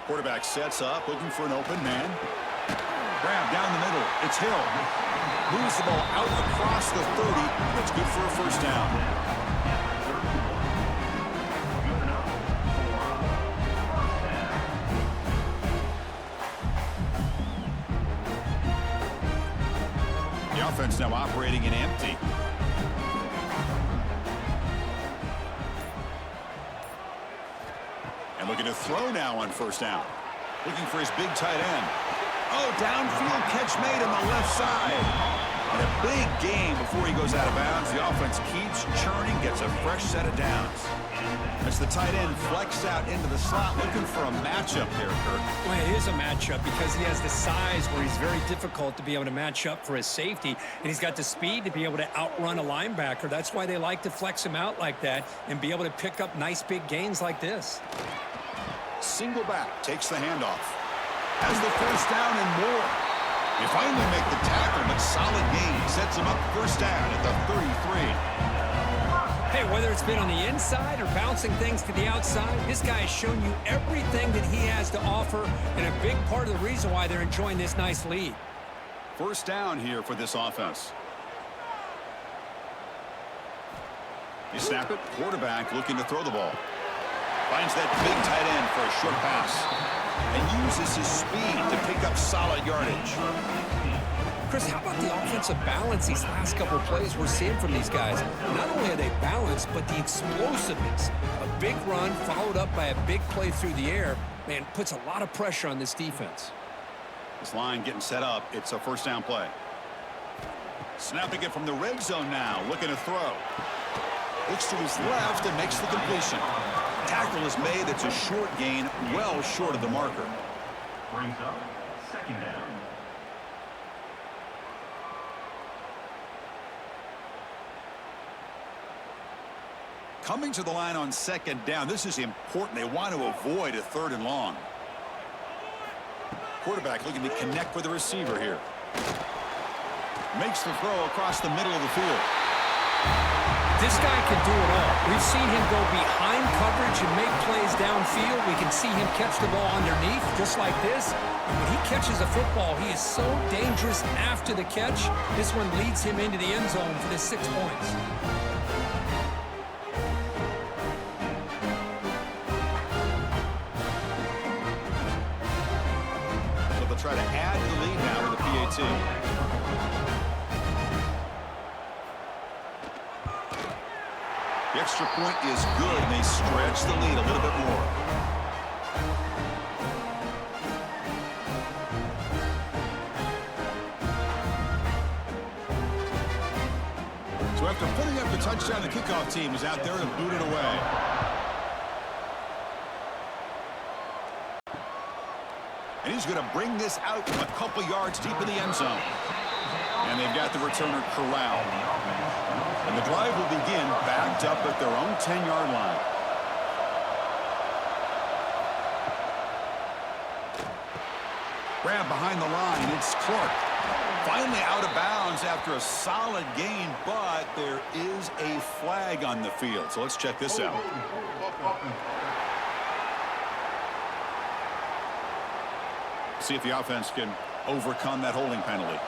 Quarterback sets up, looking for an open man. Grab down the middle. It's Hill. Moves the ball out across the 30. That's good for a 1st down. Offense now operating in empty. And looking to throw now on 1st down. Looking for his big tight end. Oh, downfield catch made on the left side. And a big gain before he goes out of bounds. The offense keeps churning, gets a fresh set of downs. As the tight end flexed out into the slot, looking for a matchup there, Kirk. Well, it is a matchup because he has the size where he's very difficult to be able to match up for his safety, and he's got the speed to be able to outrun a linebacker. That's why they like to flex him out like that and be able to pick up nice big gains like this. Single back, takes the handoff. Has the first down and more. They finally make the tackle, but solid gain. Sets him up first down at the 33. Hey, whether it's been on the inside or bouncing things to the outside, this guy has shown you everything that he has to offer, and a big part of the reason why they're enjoying this nice lead. First down here for this offense. You snap it, quarterback looking to throw the ball. Finds that big tight end for a short pass and uses his speed to pick up solid yardage. Chris, how about the offensive balance these last couple of plays we're seeing from these guys? Not only are they balanced, but the explosiveness. A big run followed up by a big play through the air, man, puts a lot of pressure on this defense. This line getting set up. It's a first down play. Snapping it from the red zone now, looking to throw. Looks to his left and makes the completion. Tackle is made. It's a short gain, well short of the marker. Brings up second down. Coming to the line on second down. This is important. They want to avoid a third and long. Quarterback looking to connect with the receiver here. Makes the throw across the middle of the field. This guy can do it all. We've seen him go behind coverage and make plays downfield. We can see him catch the ball underneath, just like this. And when he catches a football, he is so dangerous after the catch. This one leads him into the end zone for the 6 points. So they'll try to add the lead now with the PAT. The extra point is good, and they stretch the lead a little bit more. So after putting up the touchdown, the kickoff team is out there to boot it away. And he's going to bring this out a couple yards deep in the end zone. And they've got the returner corralled. And the drive will begin backed up at their own 10-yard line. Grab behind the line. It's Clark. Finally out of bounds after a solid gain, but there is a flag on the field. So let's check this out. See if the offense can overcome that holding penalty.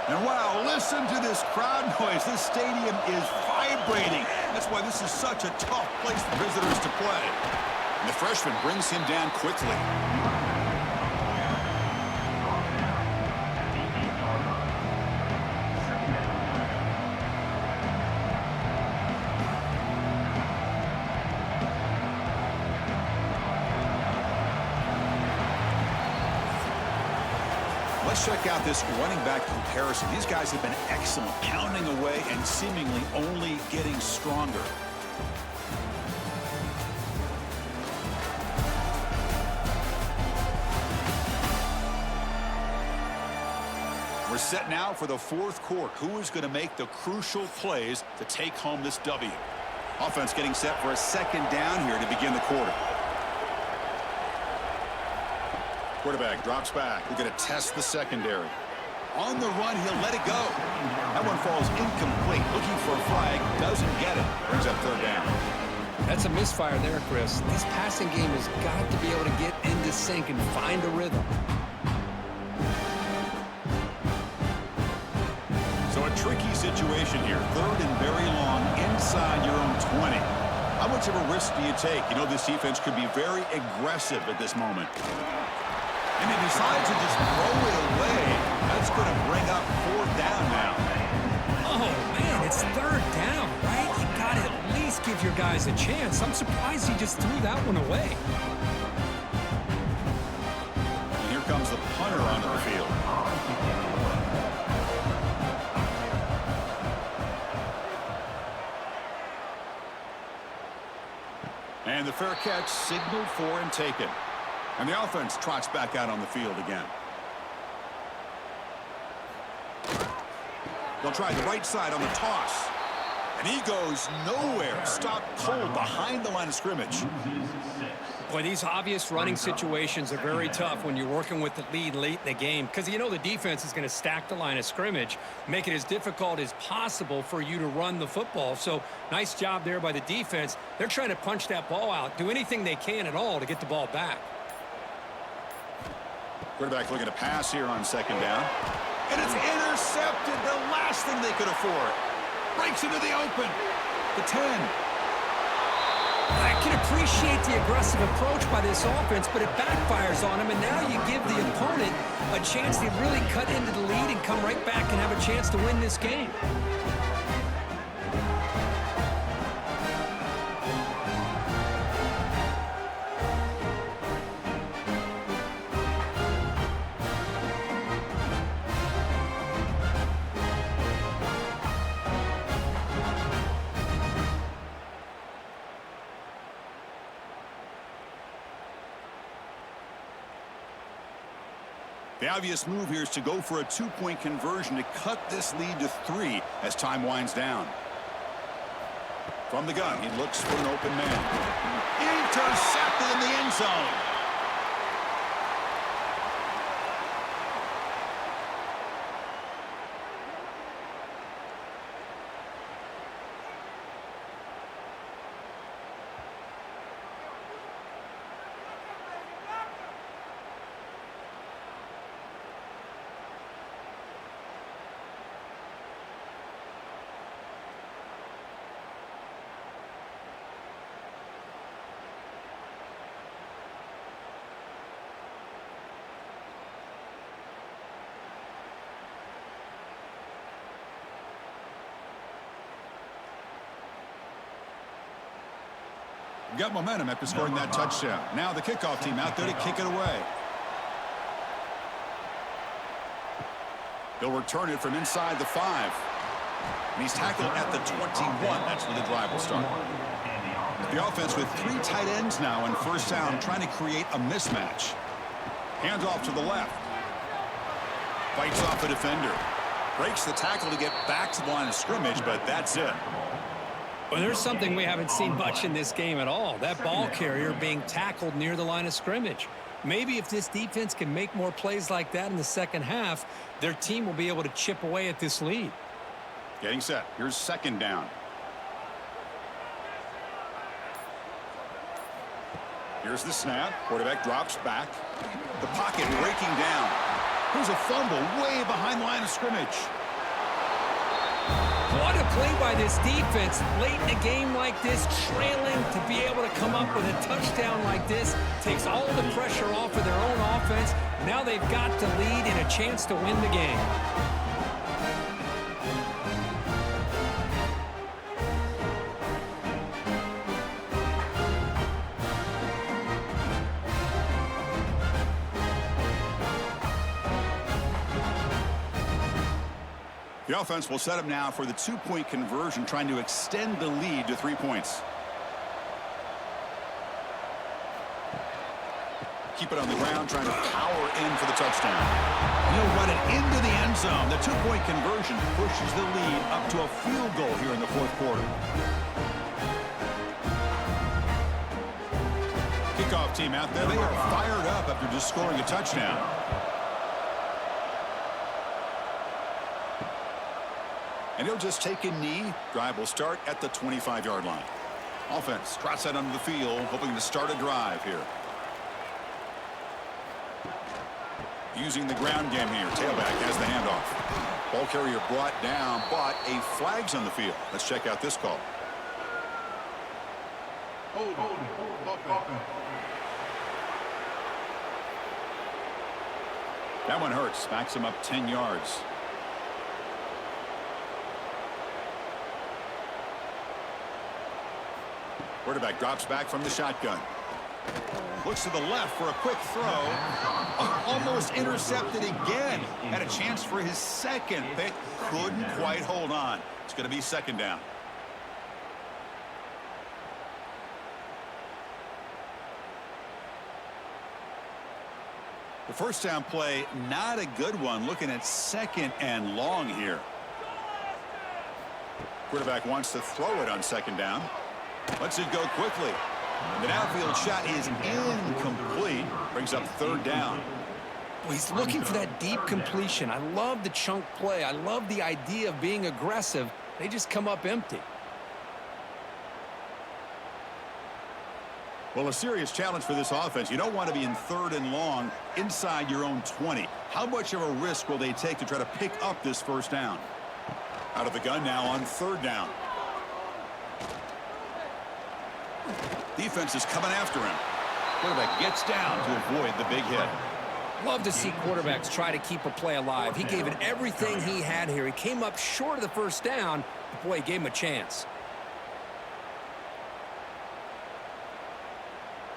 And wow, listen to this crowd noise. This stadium is vibrating. That's why this is such a tough place for visitors to play. And the freshman brings him down quickly. Let's check out this running back comparison. These guys have been excellent, pounding away and seemingly only getting stronger. We're set now for the fourth quarter. Who is going to make the crucial plays to take home this W? Offense getting set for a second down here to begin the quarter. Quarterback drops back. We're going to test the secondary. On the run, he'll let it go. That one falls incomplete. Looking for a flag. Doesn't get it. Brings up third down. That's a misfire there, Chris. This passing game has got to be able to get into sync and find a rhythm. So a tricky situation here. Third and very long inside your own 20. How much of a risk do you take? You know, this defense could be very aggressive at this moment. And he decides to just throw it away. That's going to bring up fourth down now. Oh, man, it's third down, right? You got to at least give your guys a chance. I'm surprised he just threw that one away. And here comes the punter onto the field. And the fair catch signaled for and taken. And the offense trots back out on the field again. They'll try the right side on the toss. And he goes nowhere. Stopped cold behind the line of scrimmage. Boy, these obvious running situations are very tough when you're working with the lead late in the game, because you know the defense is going to stack the line of scrimmage, make it as difficult as possible for you to run the football. So nice job there by the defense. They're trying to punch that ball out, do anything they can at all to get the ball back. Quarterback looking to pass here on second down. And it's intercepted, the last thing they could afford. Breaks into the open. The 10. I can appreciate the aggressive approach by this offense, but it backfires on him, and now you give the opponent a chance to really cut into the lead and come right back and have a chance to win this game. The obvious move here is to go for a two-point conversion to cut this lead to 3 as time winds down. From the gun, he looks for an open man. Intercepted in the end zone. Got momentum after scoring that touchdown. Now the kickoff team out there to kick it away. They'll return it from inside the 5. And he's tackled at the 21. That's where the drive will start. The offense with 3 tight ends now on first down, trying to create a mismatch. Hands off to the left. Fights off a defender. Breaks the tackle to get back to the line of scrimmage, but that's it. Well, there's something we haven't seen much in this game at all. That ball carrier being tackled near the line of scrimmage. Maybe if this defense can make more plays like that in the second half, their team will be able to chip away at this lead. Getting set. Here's second down. Here's the snap. Quarterback drops back. The pocket breaking down. Here's a fumble way behind the line of scrimmage. What a play by this defense late in a game like this, trailing to be able to come up with a touchdown like this. Takes all the pressure off of their own offense. Now they've got the lead and a chance to win the game. The offense will set up now for the two-point conversion, trying to extend the lead to 3 points. Keep it on the ground, trying to power in for the touchdown. He'll run it into the end zone. The two-point conversion pushes the lead up to a field goal here in the fourth quarter. Kickoff team out there. They are fired up after just scoring a touchdown. And he'll just take a knee. Drive will start at the 25-yard line. Offense trots out onto the field, hoping to start a drive here. Using the ground game here. Tailback has the handoff. Ball carrier brought down, but a flag's on the field. Let's check out this call. Hold. That one hurts. Backs him up 10 yards. Quarterback drops back from the shotgun. Looks to the left for a quick throw. Almost intercepted again. Had a chance for his second, but couldn't quite hold on. It's going to be second down. The first down play, not a good one. Looking at 2nd and long here. Quarterback wants to throw it on 2nd down. Lets it go quickly. The downfield shot is incomplete. Brings up 3rd down. Well, he's looking for that deep completion. I love the chunk play. I love the idea of being aggressive. They just come up empty. Well, a serious challenge for this offense. You don't want to be in 3rd and long inside your own 20. How much of a risk will they take to try to pick up this 1st down? Out of the gun now on 3rd down. Defense is coming after him. Quarterback gets down to avoid the big hit. Love to see quarterbacks try to keep a play alive. He gave it everything he had here. He came up short of the 1st down, but boy, he gave him a chance.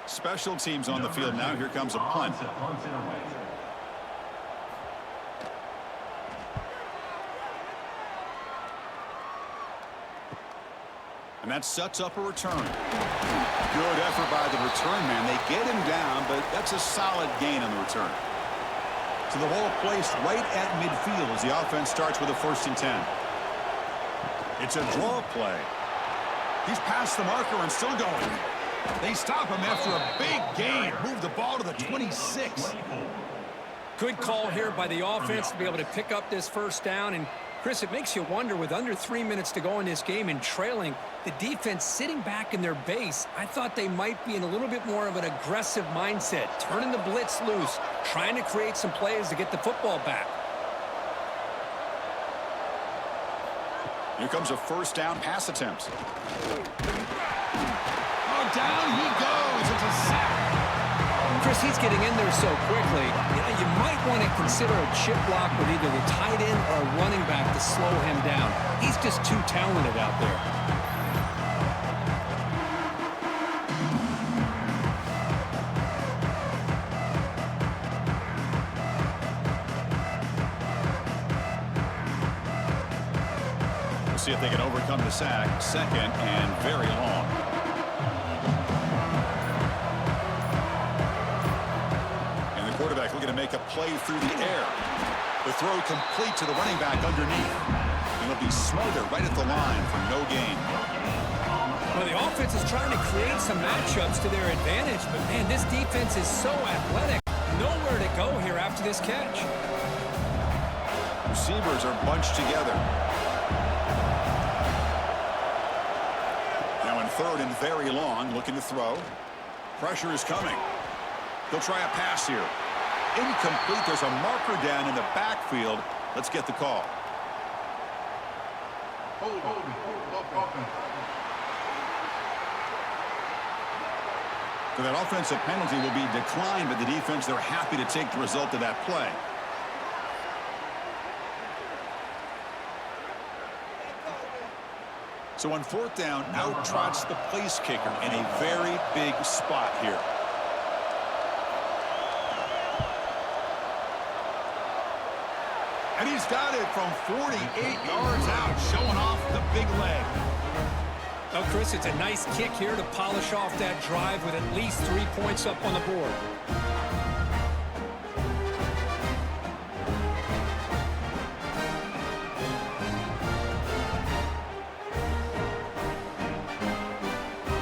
Special teams on the field now. Here comes a punt. And that sets up a return. Good effort by the return man. They get him down, but that's a solid gain on the return. So the ball placed right at midfield as the offense starts with a 1st and 10. It's a draw play. He's past the marker and still going. They stop him after a big gain. Move the ball to the 26. Good call here by the offense to be able to pick up this 1st down. And, Chris, it makes you wonder, with under 3 minutes to go in this game and trailing, the defense sitting back in their base, I thought they might be in a little bit more of an aggressive mindset, turning the blitz loose, trying to create some plays to get the football back. Here comes a 1st down pass attempt. Down he goes. It's a sack. Chris, he's getting in there so quickly. You might want to consider a chip block with either the tight end or a running back to slow him down. He's just too talented out there. We'll see if they can overcome the sack. 2nd and very long. Quarterback looking to make a play through the air. The throw complete to the running back underneath. And he'll be smothered right at the line for no gain. Well, the offense is trying to create some matchups to their advantage, but man, this defense is so athletic. Nowhere to go here after this catch. Receivers are bunched together. Now in 3rd and very long, looking to throw. Pressure is coming. He'll try a pass here. Incomplete. There's a marker down in the backfield. Let's get the call. So that offensive penalty will be declined by the defense. They're happy to take the result of that play. So on 4th down, out trots the place kicker in a very big spot here. And he's got it from 48 yards out, showing off the big leg. Well, Chris, it's a nice kick here to polish off that drive with at least 3 points up on the board.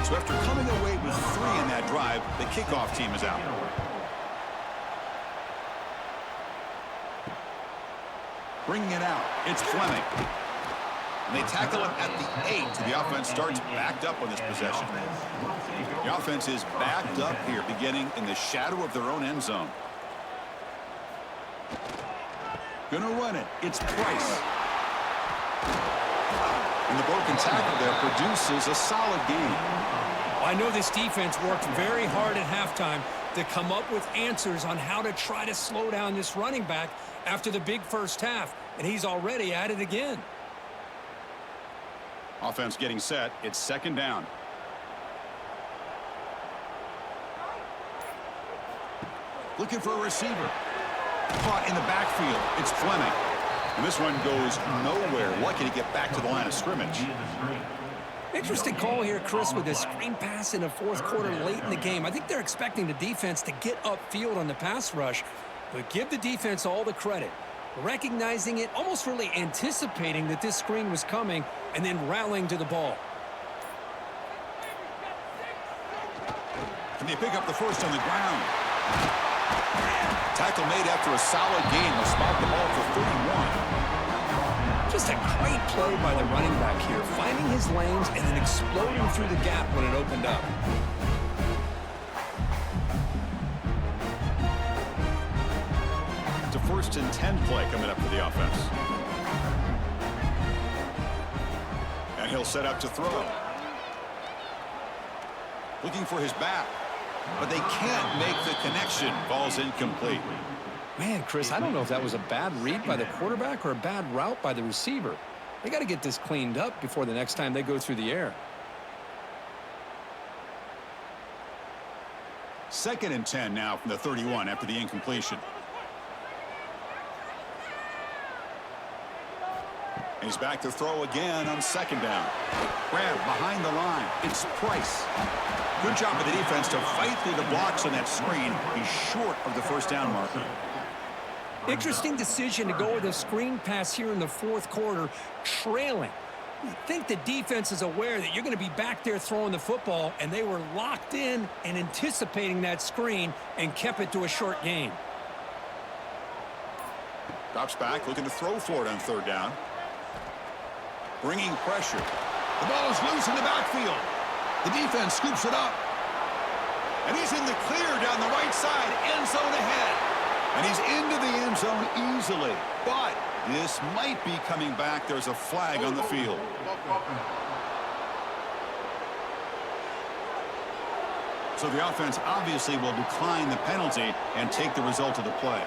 So after coming away with 3 in that drive, the kickoff team is out. Bringing it out, it's Fleming. And they tackle him at the 8. The offense starts backed up on this possession. The offense is backed up here, beginning in the shadow of their own end zone. Gonna run it. It's Price. And the broken tackle there produces a solid gain. I know this defense worked very hard at halftime to come up with answers on how to try to slow down this running back after the big 1st half, and he's already at it again. Offense getting set. It's 2nd down. Looking for a receiver. Caught in the backfield. It's Fleming. And this one goes nowhere. Lucky to get back to the line of scrimmage. Interesting call here, Chris, with this screen pass in the 4th quarter late in the game. I think they're expecting the defense to get upfield on the pass rush. But give the defense all the credit. Recognizing it, almost really anticipating that this screen was coming, and then rallying to the ball. Can they pick up the first on the ground? Tackle made after a solid gain. They'll spot the ball for 31. Just a great play by the running back here, finding his lanes and then exploding through the gap when it opened up. It's a 1st and 10 play coming up for the offense. And he'll set up to throw. Looking for his back. But they can't make the connection. Ball's incomplete. Man, Chris, I don't know if that was a bad read by the quarterback or a bad route by the receiver. They got to get this cleaned up before the next time they go through the air. 2nd and 10 now from the 31 after the incompletion. He's back to throw again on 2nd down. Grab behind the line. It's Price. Good job of the defense to fight through the blocks on that screen. He's short of the 1st down marker. Interesting decision to go with a screen pass here in the 4th quarter, trailing. You think the defense is aware that you're going to be back there throwing the football, and they were locked in and anticipating that screen and kept it to a short gain. Drops back, looking to throw for it on 3rd down. Bringing pressure. The ball is loose in the backfield. The defense scoops it up. And he's in the clear down the right side, end zone ahead. And he's into the end zone easily. But this might be coming back. There's a flag on the field. So the offense obviously will decline the penalty and take the result of the play.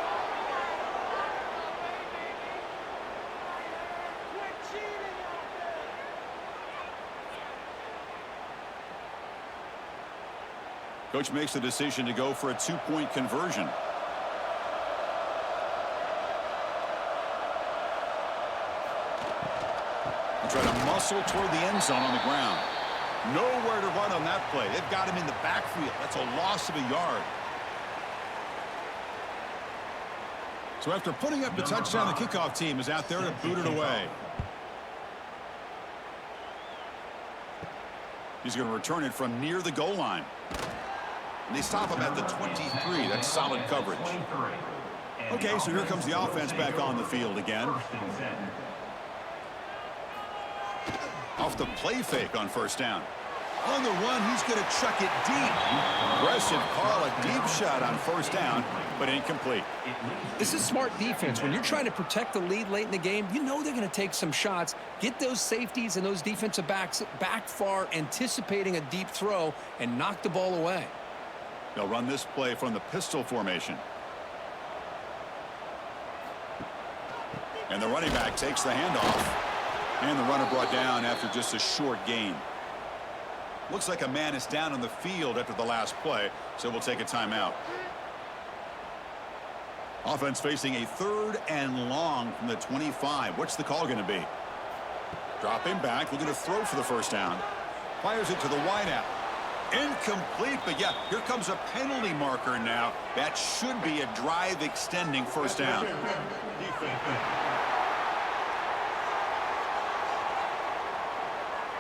Coach makes the decision to go for a 2-point conversion. They'll try to muscle toward the end zone on the ground. Nowhere to run on that play. They've got him in the backfield. That's a loss of a yard. So after putting up the touchdown, the kickoff team is out there to boot it away. He's going to return it from near the goal line. And they stop him at the 23. That's solid coverage. Okay, so here comes the offense back on the field again. Off the play fake on 1st down. On the run, he's going to chuck it deep. Aggressive call, a deep shot on 1st down, but incomplete. This is smart defense. When you're trying to protect the lead late in the game, you know they're going to take some shots, get those safeties and those defensive backs back far, anticipating a deep throw, and knock the ball away. They'll run this play from the pistol formation. And the running back takes the handoff. And the runner brought down after just a short gain. Looks like a man is down on the field after the last play, so we'll take a timeout. Offense facing a 3rd and long from the 25. What's the call going to be? Dropping back, looking to throw for the 1st down. Fires it to the wideout. Incomplete, but yeah, here comes a penalty marker now. That should be a drive extending 1st down.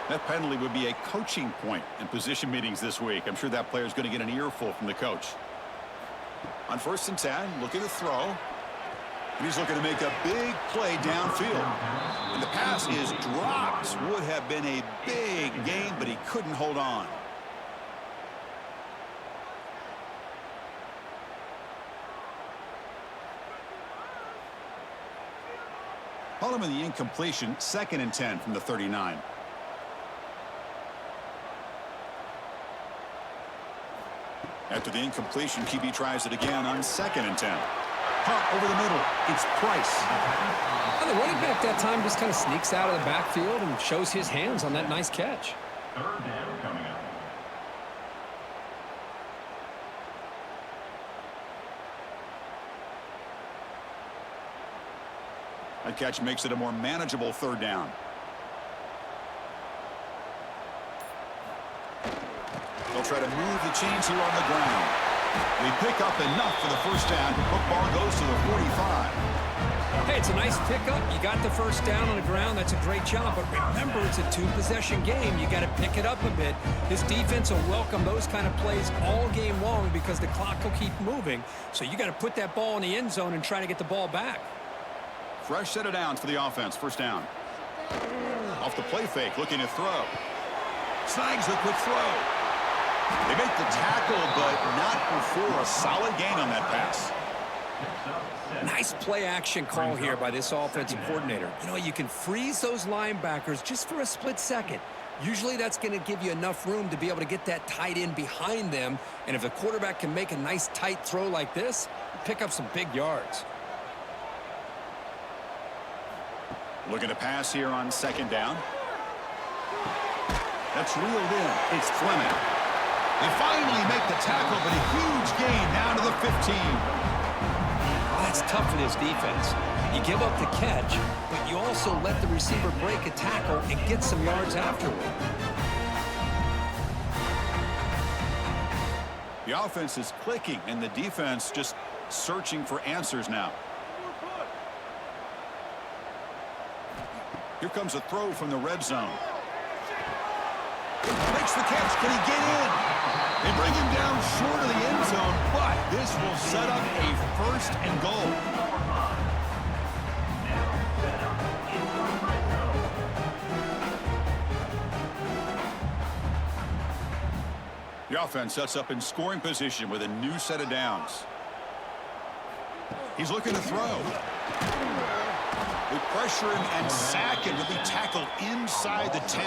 That penalty would be a coaching point in position meetings this week. I'm sure that player is going to get an earful from the coach. On 1st and 10, looking to throw. And he's looking to make a big play downfield. And the pass is dropped. Would have been a big gain, but he couldn't hold on. Following the incompletion, 2nd and 10 from the 39. After the incompletion, QB tries it again on 2nd and 10. Pump over the middle. It's Price. And the running back that time just kind of sneaks out of the backfield and shows his hands on that nice catch. 3rd down coming up. That catch makes it a more manageable 3rd down. They'll try to move the chains here on the ground. They pick up enough for the first down. Football goes to the 45. Hey, it's a nice pickup. You got the first down on the ground. That's a great job. But remember, it's a two-possession game. You got to pick it up a bit. This defense will welcome those kind of plays all game long because the clock will keep moving. So you got to put that ball in the end zone and try to get the ball back. Fresh set of downs for the offense. First down. Off the play fake, looking to throw. Snags a quick throw. They make the tackle, but not before a solid gain on that pass. Nice play action call here by this offensive coordinator. You know, you can freeze those linebackers just for a split second. Usually that's going to give you enough room to be able to get that tight end behind them. And if the quarterback can make a nice tight throw like this, pick up some big yards. Looking to pass here on second down. That's reeled in. It's Fleming. They finally make the tackle, but a huge gain down to the 15. That's tough for this defense. You give up the catch, but you also let the receiver break a tackle and get some yards afterward. The offense is clicking, and the defense just searching for answers now. Here comes a throw from the red zone. Makes the catch. Can he get in? They bring him down short of the end zone, but this will set up a first and goal. The offense sets up in scoring position with a new set of downs. He's looking to throw. They pressure him and sack him to be tackled inside the 10.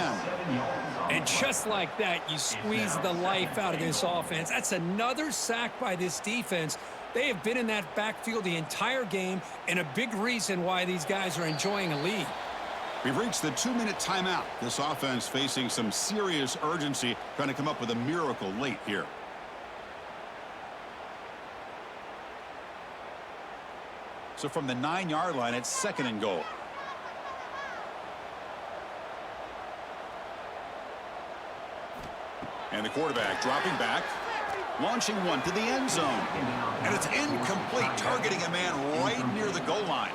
And just like that, you squeeze the life out of this offense. That's another sack by this defense. They have been in that backfield the entire game, and a big reason why these guys are enjoying a lead. We've reached the 2-minute timeout. This offense facing some serious urgency, trying to come up with a miracle late here. So from the 9-yard line, it's second and goal. And the quarterback dropping back, launching one to the end zone. And it's incomplete, targeting a man right near the goal line.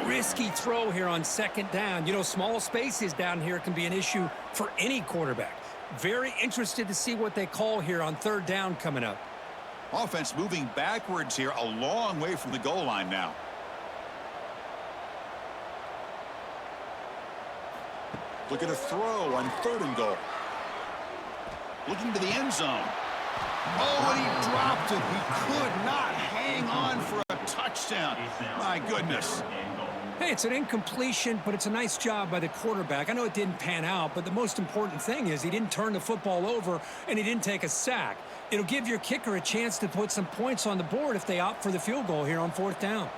Risky throw here on second down. You know, small spaces down here can be an issue for any quarterback. Very interested to see what they call here on third down coming up. Offense moving backwards here, a long way from the goal line now. Looking to throw on third and goal. Looking to the end zone. Oh, and he dropped it. He could not hang on for a touchdown. My goodness. Hey, it's an incompletion, but it's a nice job by the quarterback. I know it didn't pan out, but the most important thing is he didn't turn the football over and he didn't take a sack. It'll give your kicker a chance to put some points on the board if they opt for the field goal here on fourth down.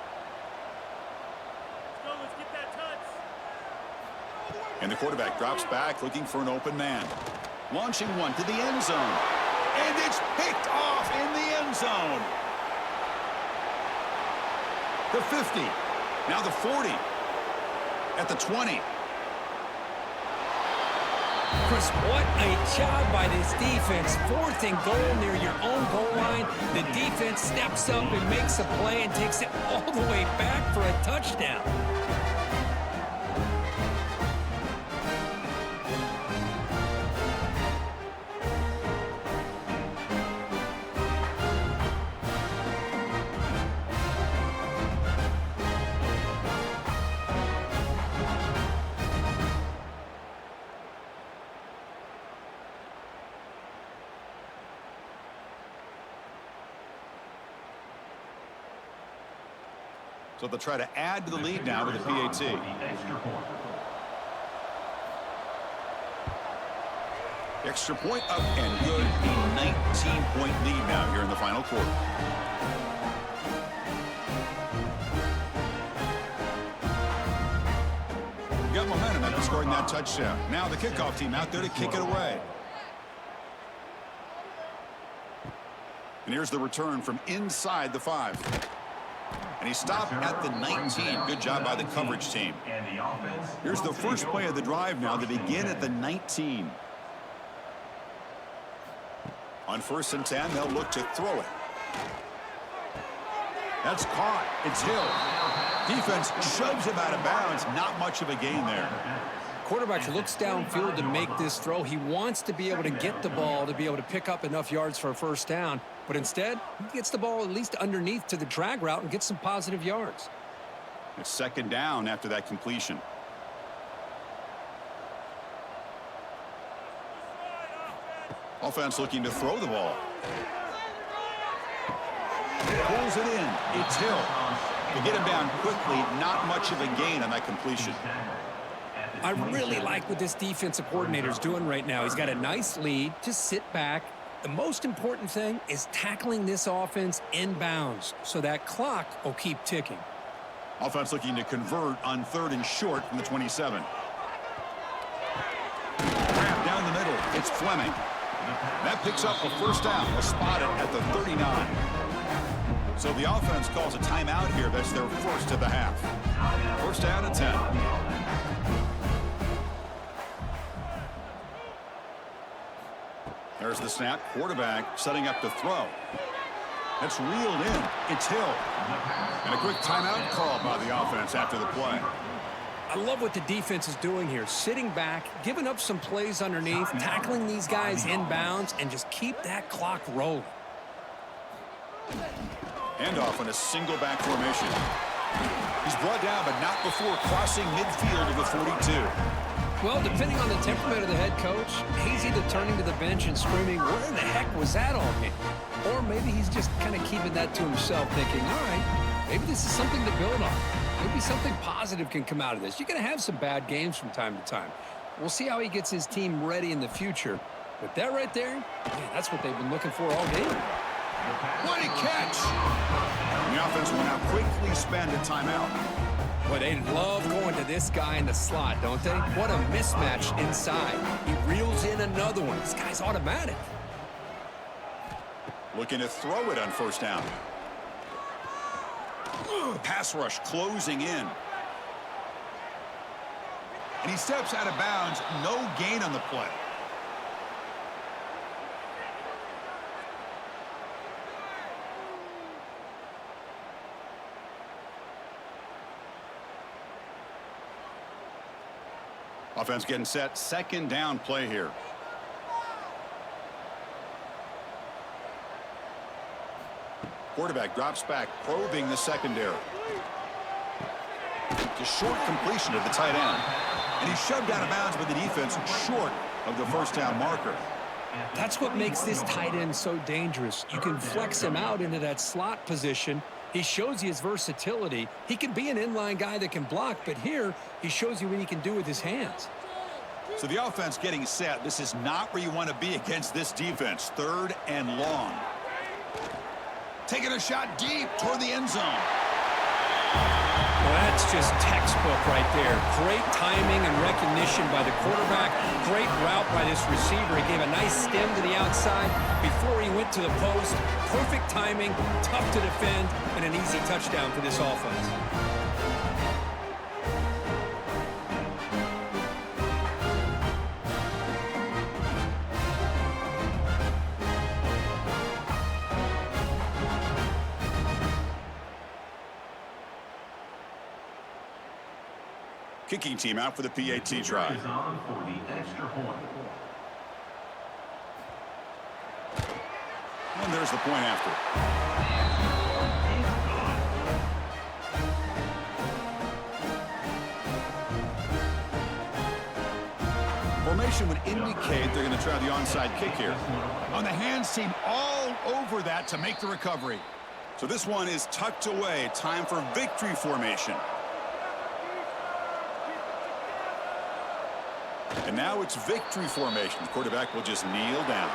Let's get that touch. And the quarterback drops back looking for an open man. Launching one to the end zone. And it's picked off in the end zone. The 50. Now the 40. At the 20. Chris, what a job by this defense. Fourth and goal near your own goal line. The defense steps up and makes a play and takes it all the way back for a touchdown. So they'll try to add to the lead now with the PAT. Extra point up and good. A 19-point lead now here in the final quarter. Got momentum after scoring that touchdown. Now the kickoff team out there to kick it away. And here's the return from inside the 5. And he stopped at the 19. Good job by the coverage team. Here's the first play of the drive now to begin at the 19. On 1st and 10, they'll look to throw it. That's caught. It's Hill. Defense shoves him out of bounds. Not much of a gain there. Quarterback looks downfield to make this throw. He wants to be able to get the ball to be able to pick up enough yards for a first down. But instead, he gets the ball at least underneath to the drag route and gets some positive yards. It's 2nd down after that completion. Offense looking to throw the ball. Pulls it in. It's Hill. To get him down quickly, not much of a gain on that completion. I really like what this defensive coordinator is doing right now. He's got a nice lead. Just sit back. The most important thing is tackling this offense inbounds so that clock will keep ticking. Offense looking to convert on 3rd and short from the 27. Wrap down the middle. It's Fleming. That picks up a first down. They'll spot it at the 39. So the offense calls a timeout here. That's their first of the half. First down and 10. There's the snap. Quarterback setting up to throw. That's reeled in. It's Hill. And a quick timeout call by the offense after the play. I love what the defense is doing here. Sitting back, giving up some plays underneath, tackling these guys inbounds, and just keep that clock rolling. Handoff in a single back formation. He's brought down, but not before crossing midfield of the 42. Well, depending on the temperament of the head coach, he's either turning to the bench and screaming, where the heck was that all game? Or maybe he's just kind of keeping that to himself, thinking, all right, maybe this is something to build on. Maybe something positive can come out of this. You're going to have some bad games from time to time. We'll see how he gets his team ready in the future. But that right there, man, that's what they've been looking for all game. What a catch! The offense will now quickly spend a timeout. But they love going to this guy in the slot, don't they? What a mismatch inside. He reels in another one. This guy's automatic. Looking to throw it on 1st down. Pass rush closing in. And he steps out of bounds. No gain on the play. Offense getting set. 2nd down play here. Quarterback drops back, probing the secondary. It's a short completion to the tight end. And he's shoved out of bounds by the defense short of the first down marker. That's what makes this tight end so dangerous. You can flex him out into that slot position. He shows you his versatility. He can be an inline guy that can block, but here he shows you what he can do with his hands. So the offense getting set. This is not where you want to be against this defense. 3rd and long. Taking a shot deep toward the end zone. Well, that's just textbook right there. Great timing and recognition by the quarterback. Great route by this receiver. He gave a nice stem to the outside before he went to the post. Perfect timing, tough to defend, and an easy touchdown for this offense. Kicking team out for the PAT try. Is on for the extra point. And there's the point after. Formation would indicate they're going to try the onside kick here. On the hands team all over that to make the recovery. So this one is tucked away. Time for victory formation. And now it's victory formation. The quarterback will just kneel down.